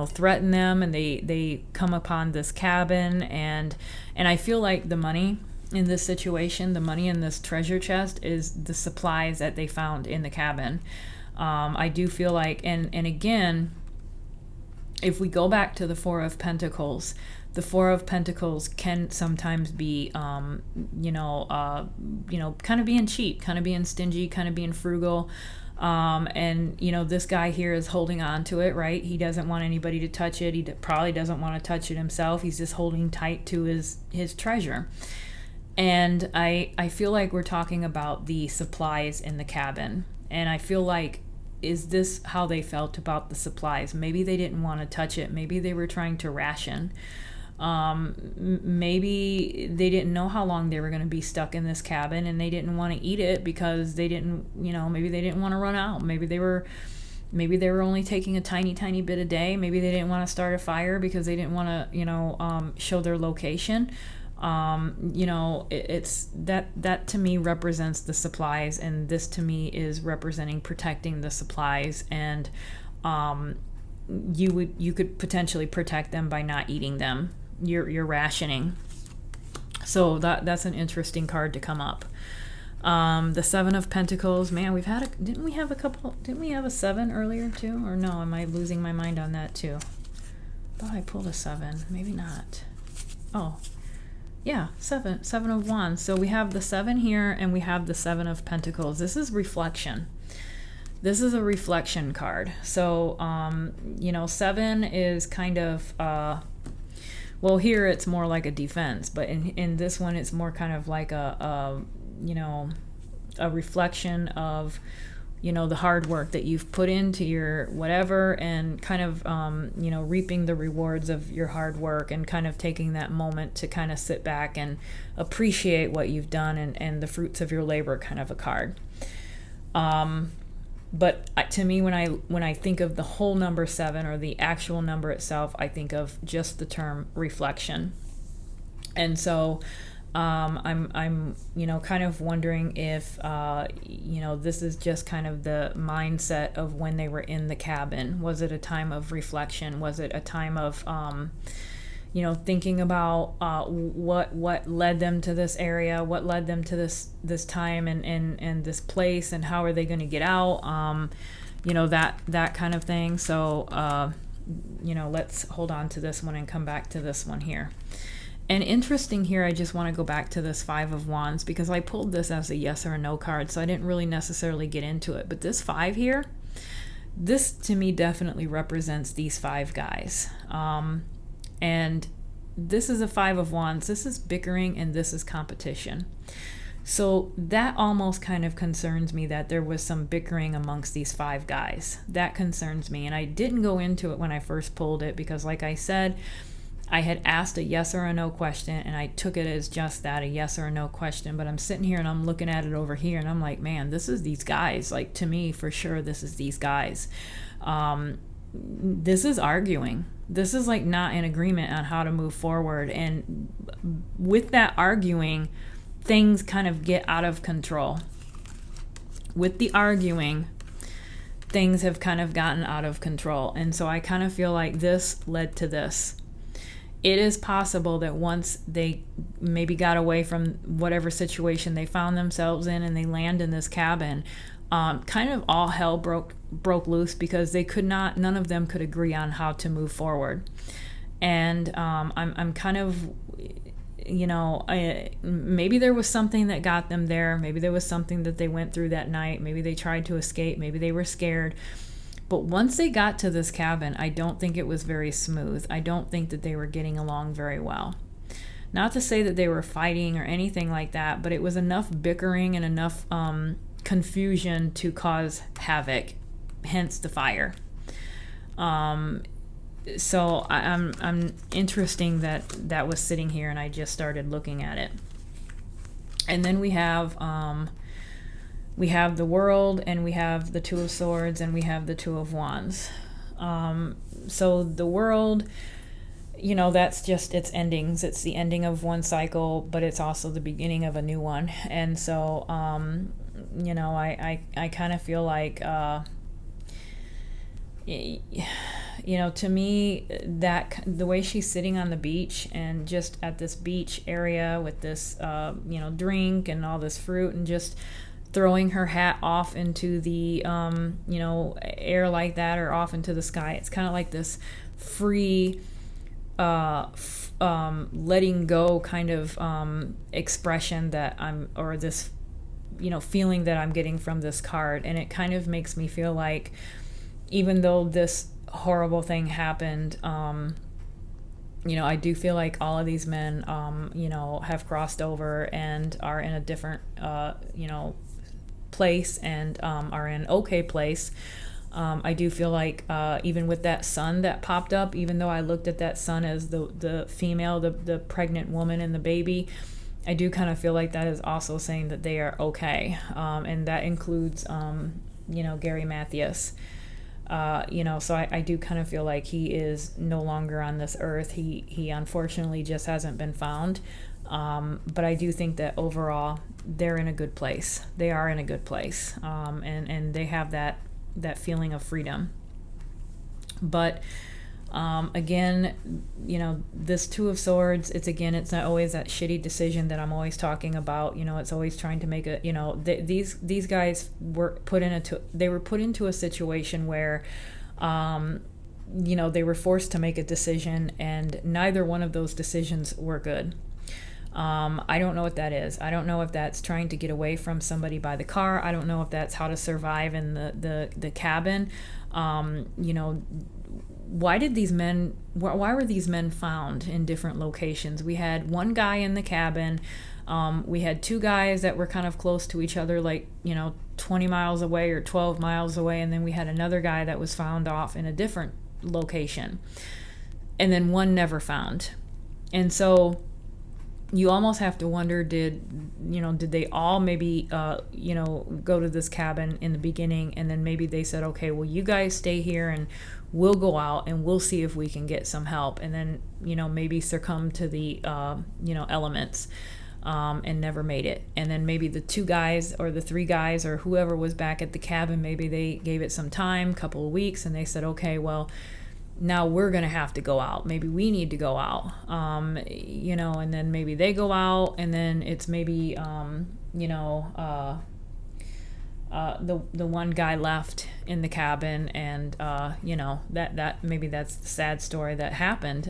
Speaker 1: threaten them, and they come upon this cabin? And I feel like the money in this situation, the money in this treasure chest, is the supplies that they found in the cabin. I do feel like, and again, if we go back to the 4 of Pentacles, the 4 of Pentacles can sometimes be, kind of being cheap, kind of being stingy, kind of being frugal. This guy here is holding on to it, right? He doesn't want anybody to touch it. He probably doesn't want to touch it himself. He's just holding tight to his treasure. And I feel like we're talking about the supplies in the cabin. And I feel like, is this how they felt about the supplies? Maybe they didn't want to touch it. Maybe they were trying to ration. Maybe they didn't know how long they were going to be stuck in this cabin, and they didn't want to eat it because they didn't, maybe they didn't want to run out. Maybe they were only taking a tiny bit a day. Maybe they didn't want to start a fire because they didn't want to, show their location. It's that to me represents the supplies, and this to me is representing protecting the supplies. And you could potentially protect them by not eating them. You're rationing. So that's an interesting card to come up. The Seven of Pentacles, man, didn't we have a 7 earlier too? Or no, am I losing my mind on that too? Thought I pulled a 7, maybe not. Oh, yeah, 7 of Wands. So we have the 7 here, and we have the 7 of Pentacles. This is reflection. This is a reflection card. So, 7 is kind of, well, here it's more like a defense, but in this one it's more kind of like a reflection of, the hard work that you've put into your whatever, and kind of, reaping the rewards of your hard work, and kind of taking that moment to kind of sit back and appreciate what you've done, and the fruits of your labor, kind of a card. But to me, when I think of the whole number 7, or the actual number itself, I think of just the term reflection. And so I'm kind of wondering if this is just kind of the mindset of when they were in the cabin. Was it a time of reflection? Was it a time of thinking about what led them to this area, what led them to this time and this place, and how are they going to get out, that kind of thing. So let's hold on to this one and come back to this one here. And interesting here, I just want to go back to this 5 of Wands, because I pulled this as a yes or a no card, so I didn't really necessarily get into it. But this 5 here, this to me definitely represents these 5 guys. And this is a 5 of Wands. This is bickering, and this is competition. So that almost kind of concerns me, that there was some bickering amongst these 5 guys. That concerns me. And I didn't go into it when I first pulled it, because like I said, I had asked a yes or a no question, and I took it as just that, a yes or a no question. But I'm sitting here and I'm looking at it over here, and I'm like, man, this is these guys. Like, to me, for sure, this is these guys. This is arguing. This is like not in agreement on how to move forward. And with that arguing, things kind of get out of control. With the arguing, things have kind of gotten out of control. And so I kind of feel like this led to this. It is possible that once they maybe got away from whatever situation they found themselves in, and they land in this cabin, kind of all hell broke loose, because none of them could agree on how to move forward. And I'm kind of, maybe there was something that got them there. Maybe there was something that they went through that night. Maybe they tried to escape. Maybe they were scared. But once they got to this cabin, I don't think it was very smooth. I don't think that they were getting along very well. Not to say that they were fighting or anything like that, but it was enough bickering and enough confusion to cause havoc, hence the fire. So I'm interesting that was sitting here, and I just started looking at it. And then we have the World, and we have the 2 of Swords, and we have the 2 of Wands. So the World, that's just its endings. It's the ending of one cycle, but it's also the beginning of a new one. And so, I kind of feel like, to me, that the way she's sitting on the beach, and just at this beach area with this, drink and all this fruit, and just throwing her hat off into the, air like that, or off into the sky. It's kind of like this free, letting go kind of expression that or this, feeling that I'm getting from this card. And it kind of makes me feel like, even though this horrible thing happened, I do feel like all of these men, have crossed over and are in a different, place, and are in an okay place. I do feel like even with that son that popped up, even though I looked at that son as the female, the pregnant woman and the baby, I do kind of feel like that is also saying that they are okay. And that includes, Gary Mathias. So I do kind of feel like he is no longer on this earth. He unfortunately just hasn't been found. But I do think that overall they're in a good place. They are in a good place. And they have that feeling of freedom. But again, this Two of Swords, it's not always that shitty decision that I'm always talking about. It's always trying to make these guys were put into a situation where they were forced to make a decision, and neither one of those decisions were good. I don't know what that is. I don't know if that's trying to get away from somebody by the car. I don't know if that's how to survive in the cabin. Why were these men found in different locations? We had one guy in the cabin. We had two guys that were kind of close to each other, like, 20 miles away or 12 miles away. And then we had another guy that was found off in a different location. And then one never found. And so you almost have to wonder, did they all maybe, go to this cabin in the beginning, and then maybe they said, okay, well, you guys stay here and we'll go out and we'll see if we can get some help. And then, maybe succumb to the, elements, and never made it. And then maybe the two guys or the three guys or whoever was back at the cabin, maybe they gave it some time, couple of weeks, and they said, okay, well, now we're going to have to go out. Maybe we need to go out, and then maybe they go out, and then it's maybe, the one guy left in the cabin, and, that maybe that's the sad story that happened.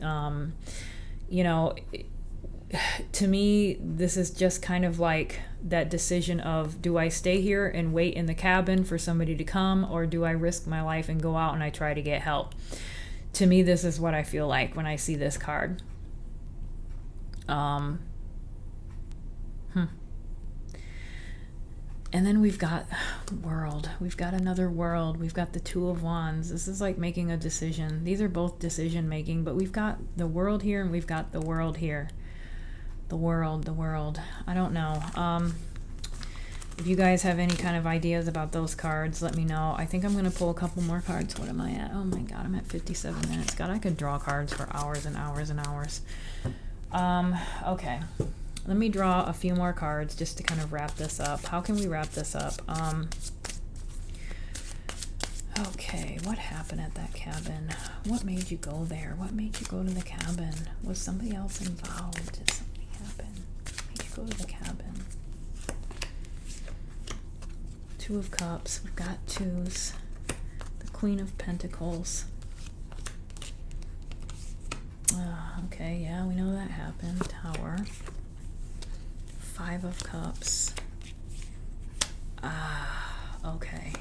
Speaker 1: To me, this is just kind of like that decision of, do I stay here and wait in the cabin for somebody to come, or do I risk my life and go out and I try to get help? To me, this is what I feel like when I see this card. And then we've got World. We've got another World. We've got the Two of Wands. This is like making a decision. These are both decision making, but we've got the World here and we've got the World here. The World. I don't know. If you guys have any kind of ideas about those cards, let me know. I think I'm going to pull a couple more cards. What am I at? Oh my god, I'm at 57 minutes. God, I could draw cards for hours and hours and hours. Okay. Let me draw a few more cards just to kind of wrap this up. How can we wrap this up? Okay, what happened at that cabin? What made you go there? What made you go to the cabin? Was somebody else involved? Did something happen? What made you go to the cabin? Two of Cups. We've got twos. The Queen of Pentacles. Okay, yeah, we know that happened. Tower. Five of Cups. Okay.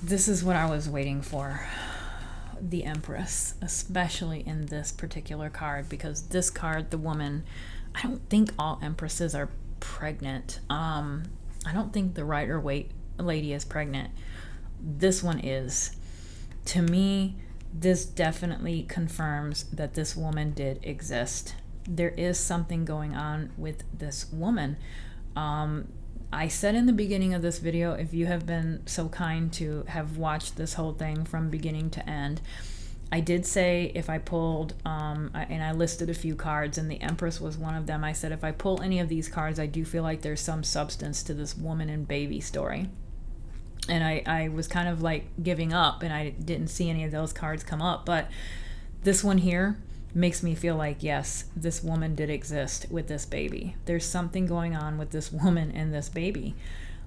Speaker 1: This is what I was waiting for. The Empress, especially in this particular card, because this card, the woman, I don't think all Empresses are pregnant. I don't think the Rider-Waite lady is pregnant. This one is. To me, this definitely confirms that this woman did exist. There is something going on with this woman. I said in the beginning of this video, if you have been so kind to have watched this whole thing from beginning to end, I did say if I pulled, and I listed a few cards, and the Empress was one of them. I said if I pull any of these cards, I do feel like there's some substance to this woman and baby story. And I was kind of like giving up, and I didn't see any of those cards come up. But this one here makes me feel like, yes, this woman did exist with this baby. There's something going on with this woman and this baby.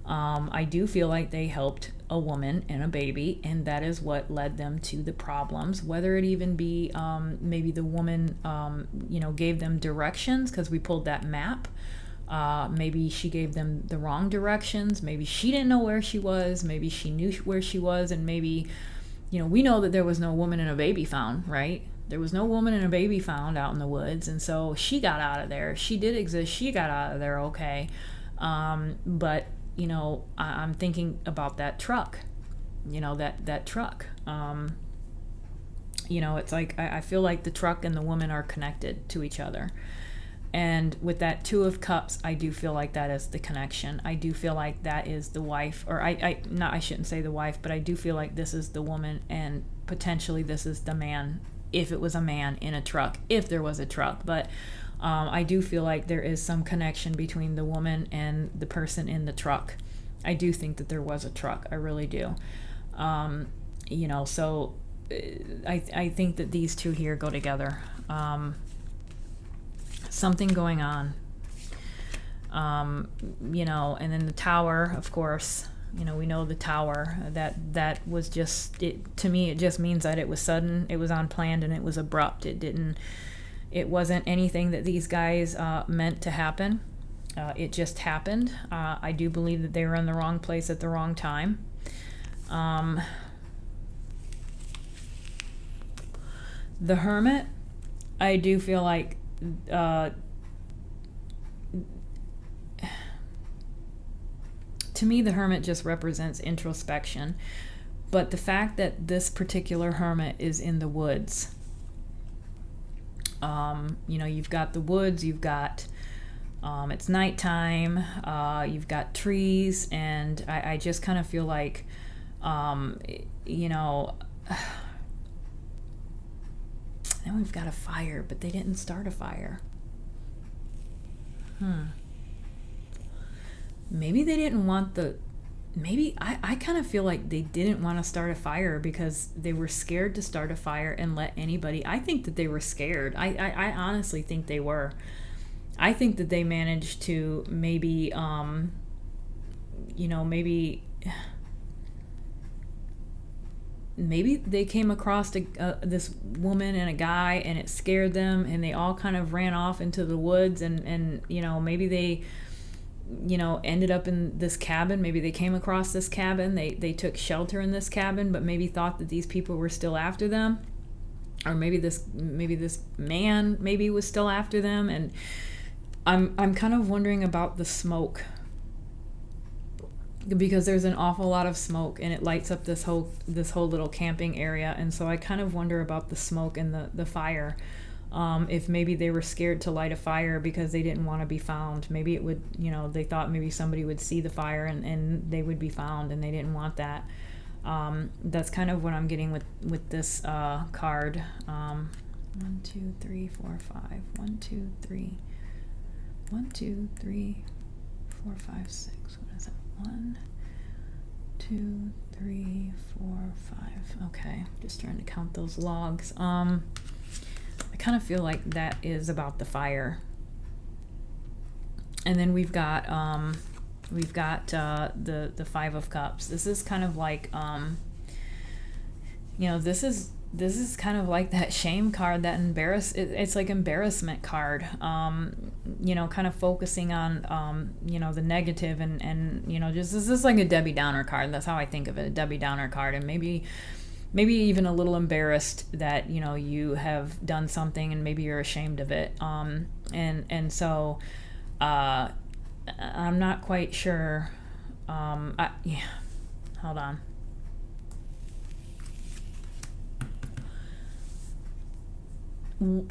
Speaker 1: I do feel like they helped a woman and a baby, and that is what led them to the problems. Whether it even be maybe the woman, gave them directions, because we pulled that map. Maybe she gave them the wrong directions. Maybe she didn't know where she was. Maybe she knew where she was, and maybe we know that there was no woman and a baby found, right? There was no woman and a baby found out in the woods, and so she got out of there. She did exist. She got out of there okay. But, I'm thinking about that truck, that truck. It's like I feel like the truck and the woman are connected to each other. And with that Two of Cups, I do feel like that is the connection. I do feel like that is the wife, or I shouldn't say the wife, but I do feel like this is the woman, and potentially this is the man, if it was a man in a truck, if there was a truck. But I do feel like there is some connection between the woman and the person in the truck. I do think that there was a truck. I really do. So I think that these two here go together. Something going on, and then the Tower, of course, we know the Tower, that was just, to me, it just means that it was sudden, it was unplanned, and it was abrupt. It wasn't anything that these guys meant to happen. It just happened. I do believe that they were in the wrong place at the wrong time. The Hermit, I do feel like to me, the Hermit just represents introspection. But the fact that this particular hermit is in the woods, you've got the woods, you've got it's nighttime, you've got trees, and I just kind of feel like then we've got a fire, but they didn't start a fire. Maybe they didn't want I kind of feel like they didn't want to start a fire because they were scared to start a fire and let anybody. I think that they were scared. I honestly think they were. I think that they managed to maybe, maybe they came across this woman and a guy, and it scared them, and they all kind of ran off into the woods, and maybe they ended up in this cabin. Maybe they came across this cabin, they took shelter in this cabin, but maybe thought that these people were still after them, or maybe this man maybe was still after them. And I'm kind of wondering about the smoke, because there's an awful lot of smoke, and it lights up this whole little camping area. And so I kind of wonder about the smoke and the fire. If maybe they were scared to light a fire because they didn't want to be found. Maybe it would, they thought maybe somebody would see the fire and they would be found, and they didn't want that. That's kind of what I'm getting with this card. 1, 2, 3, 4, 5. 1, 2, 3. 1, 2, 3, 4, 5, 6. What is that? 1, 2, 3, 4, 5. Okay, just trying to count those logs. I kind of feel like that is about the fire. And then we've got the Five of Cups. This is kind of like this is kind of like that shame card, that it's like embarrassment card. Kind of focusing on the negative, and just this is like a Debbie Downer card. That's how I think of it, a Debbie Downer card. And maybe even a little embarrassed that you have done something, and maybe you're ashamed of it. And so I'm not quite sure. Hold on.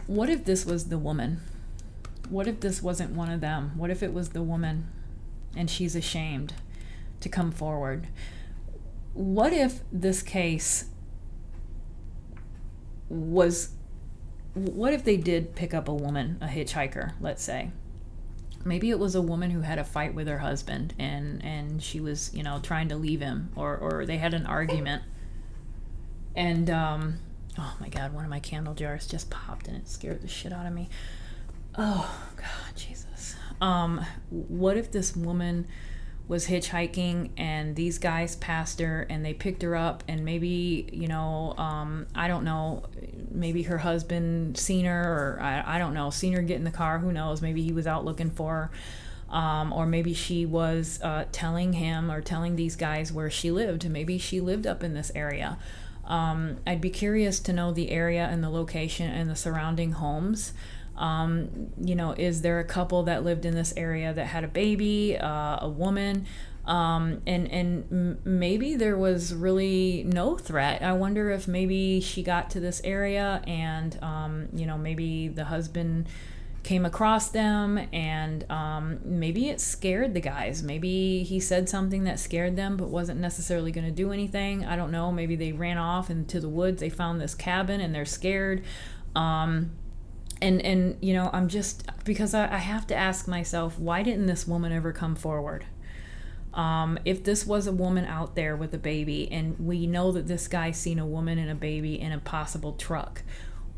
Speaker 1: What if this was the woman? What if this wasn't one of them? What if it was the woman and she's ashamed to come forward? What if this case what if they did pick up a woman, a hitchhiker, let's say? Maybe it was a woman who had a fight with her husband, and she was, trying to leave him, or they had an argument. And, oh my God, one of my candle jars just popped, and it scared the shit out of me. Oh God, Jesus. What if this woman was hitchhiking, and these guys passed her, and they picked her up, and maybe, I don't know, maybe her husband seen her, or I don't know, seen her get in the car, who knows, maybe he was out looking for her, or maybe she was telling him or telling these guys where she lived. Maybe she lived up in this area. I'd be curious to know the area and the location and the surrounding homes. Is there a couple that lived in this area that had a baby, a woman? And maybe there was really no threat. I wonder if maybe she got to this area and, maybe the husband came across them and maybe it scared the guys. Maybe he said something that scared them but wasn't necessarily going to do anything. I don't know. Maybe they ran off into the woods. They found this cabin and they're scared. I'm just, because I have to ask myself, why didn't this woman ever come forward? If this was a woman out there with a baby, and we know that this guy seen a woman and a baby in a possible truck,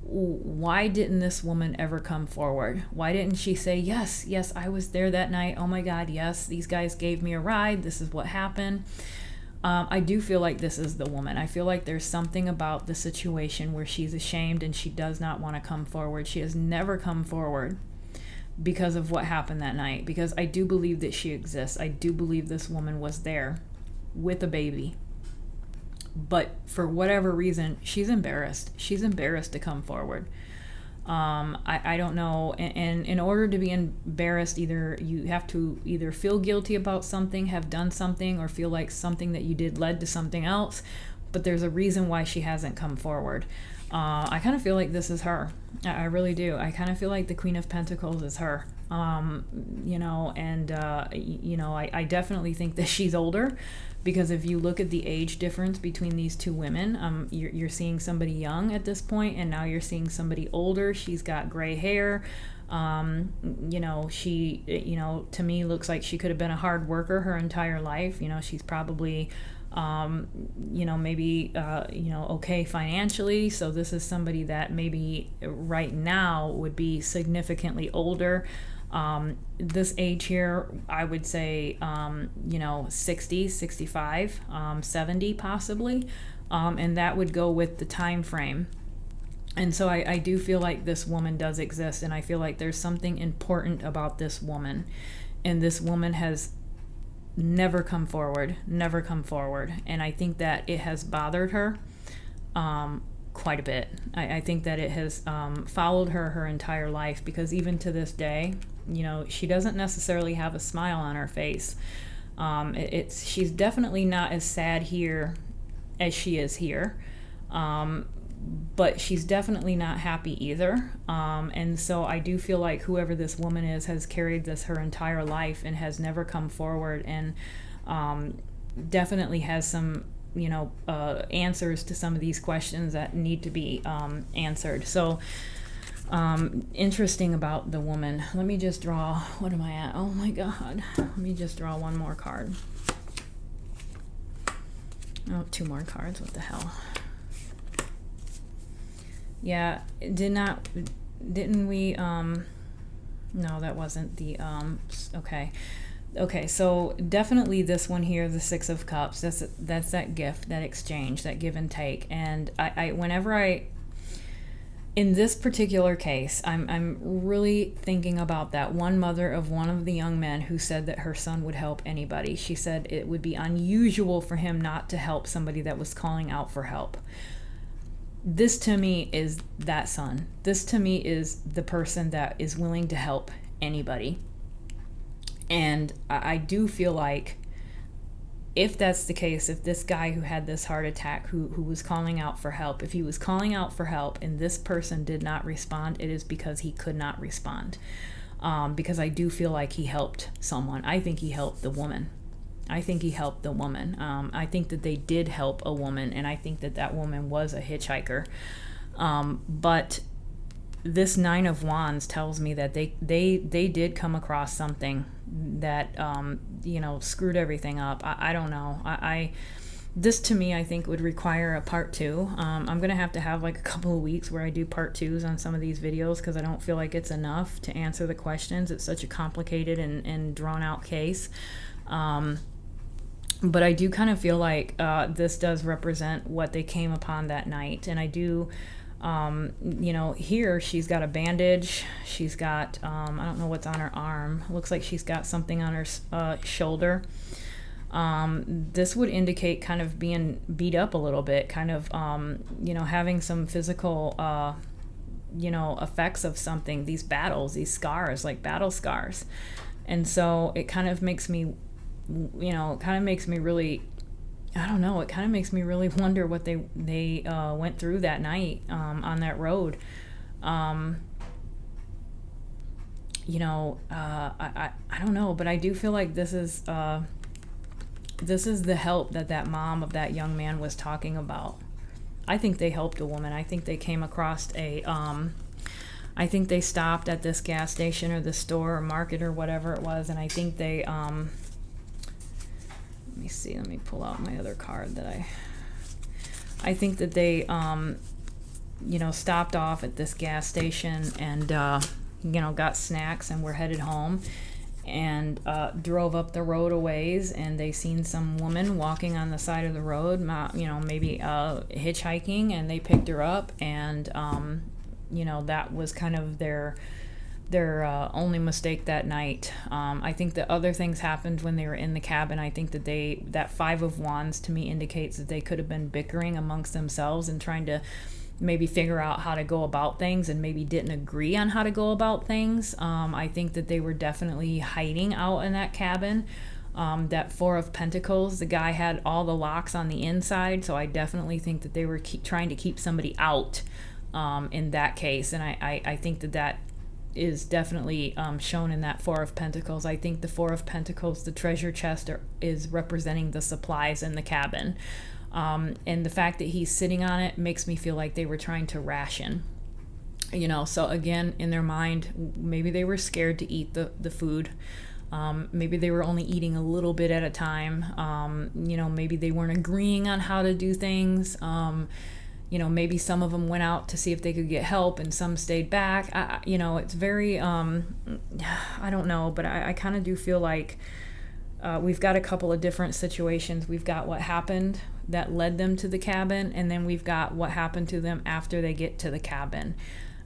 Speaker 1: why didn't this woman ever come forward? Why didn't she say, yes, I was there that night. Oh my God, yes, these guys gave me a ride. This is what happened. I do feel like this is the woman. I feel like there's something about the situation where she's ashamed and she does not want to come forward. She has never come forward because of what happened that night, because I do believe that she exists. I do believe this woman was there with a baby. But for whatever reason, she's embarrassed. She's embarrassed to come forward. I don't know. And in order to be embarrassed, either you have to either feel guilty about something, have done something, or feel like something that you did led to something else. But there's a reason why she hasn't come forward. I kind of feel like this is her. I really do. I kind of feel like the Queen of Pentacles is her. I definitely think that she's older, because if you look at the age difference between these two women, you're seeing somebody young at this point, and now you're seeing somebody older. She's got gray hair. She, to me looks like she could have been a hard worker her entire life. She's probably okay financially. So this is somebody that maybe right now would be significantly older. This age here, I would say, 60, 65, 70 possibly. And that would go with the time frame. And so I do feel like this woman does exist, and I feel like there's something important about this woman. And this woman has never come forward. And I think that it has bothered her quite a bit. I think that it has followed her entire life, because even to this day, she doesn't necessarily have a smile on her face. She's definitely not as sad here as she is here. But she's definitely not happy either. And so I do feel like whoever this woman is has carried this her entire life and has never come forward, and definitely has some, answers to some of these questions that need to be answered. So interesting about the woman. Let me just draw, what am I at? Oh my God. Let me just draw one more card. Oh, two more cards. What the hell? Yeah, didn't we, no, that wasn't the, okay, so definitely this one here, the Six of Cups, that's that gift, that exchange, that give and take. And in this particular case, I'm really thinking about that one mother of one of the young men who said that her son would help anybody. She said it would be unusual for him not to help somebody that was calling out for help. This to me is that son. This to me is the person that is willing to help anybody. And I do feel like if that's the case, if this guy who had this heart attack, who was calling out for help, if he was calling out for help and this person did not respond, it is because he could not respond. Because I do feel like he helped someone. I think he helped the woman. I think that they did help a woman, and I think that woman was a hitchhiker. But this Nine of Wands tells me that they did come across something that screwed everything up. I don't know. This to me, I think, would require a part 2. I'm gonna have to have like a couple of weeks where I do part 2s on some of these videos, because I don't feel like it's enough to answer the questions. It's such a complicated and drawn out case. But I do kind of feel like this does represent what they came upon that night. And I do, here she's got a bandage. She's got, I don't know what's on her arm. Looks like she's got something on her shoulder. This would indicate kind of being beat up a little bit, kind of, having some physical, effects of something, these battles, these scars, like battle scars. And so it kind of makes me, really, I don't know, it kind of makes me really wonder what they went through that night on that road. I don't know, but I do feel like this is the help that mom of that young man was talking about. I think they helped a woman. I think they came across I think they stopped at this gas station or the store or market or whatever it was, and I think they, let me see, let me pull out my other card that I think that they, stopped off at this gas station and, got snacks and were headed home, and drove up the road a ways, and they seen some woman walking on the side of the road, maybe hitchhiking, and they picked her up, and that was kind of their only mistake that night. I think that other things happened when they were in the cabin. I think that that 5 of Wands to me indicates that they could have been bickering amongst themselves and trying to maybe figure out how to go about things, and maybe didn't agree on how to go about things. I think that they were definitely hiding out in that cabin. That 4 of Pentacles, the guy had all the locks on the inside, so I definitely think that they were trying to keep somebody out in that case. And I think that is definitely shown in that 4 of Pentacles. I think the 4 of Pentacles, the treasure chest, is representing the supplies in the cabin. And the fact that he's sitting on it makes me feel like they were trying to ration. So again, in their mind, maybe they were scared to eat the food. Maybe they were only eating a little bit at a time. Maybe they weren't agreeing on how to do things. Maybe some of them went out to see if they could get help, and some stayed back. It's very, I don't know, but I kind of do feel like we've got a couple of different situations. We've got what happened that led them to the cabin, and then we've got what happened to them after they get to the cabin.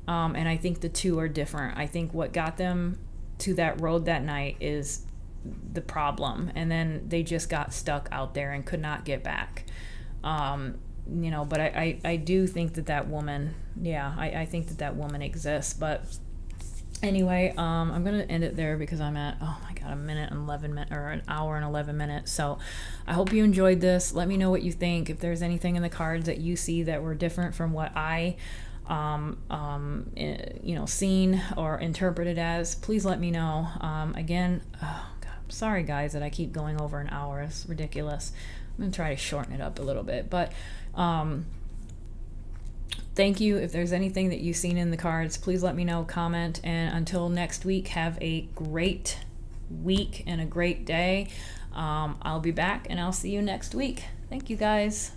Speaker 1: And I think the two are different. I think what got them to that road that night is the problem, and then they just got stuck out there and could not get back. But I do think that woman, I think that woman exists. But anyway, I'm going to end it there because I'm at, oh my God, an hour and 11 minutes. So I hope you enjoyed this. Let me know what you think. If there's anything in the cards that you see that were different from what I, seen or interpreted as, please let me know. Again, oh God, I'm sorry guys that I keep going over an hour. It's ridiculous. I'm going to try to shorten it up a little bit, but, thank you. If there's anything that you've seen in the cards, please let me know, comment, and until next week, have a great week and a great day. I'll be back, and I'll see you next week. Thank you, guys.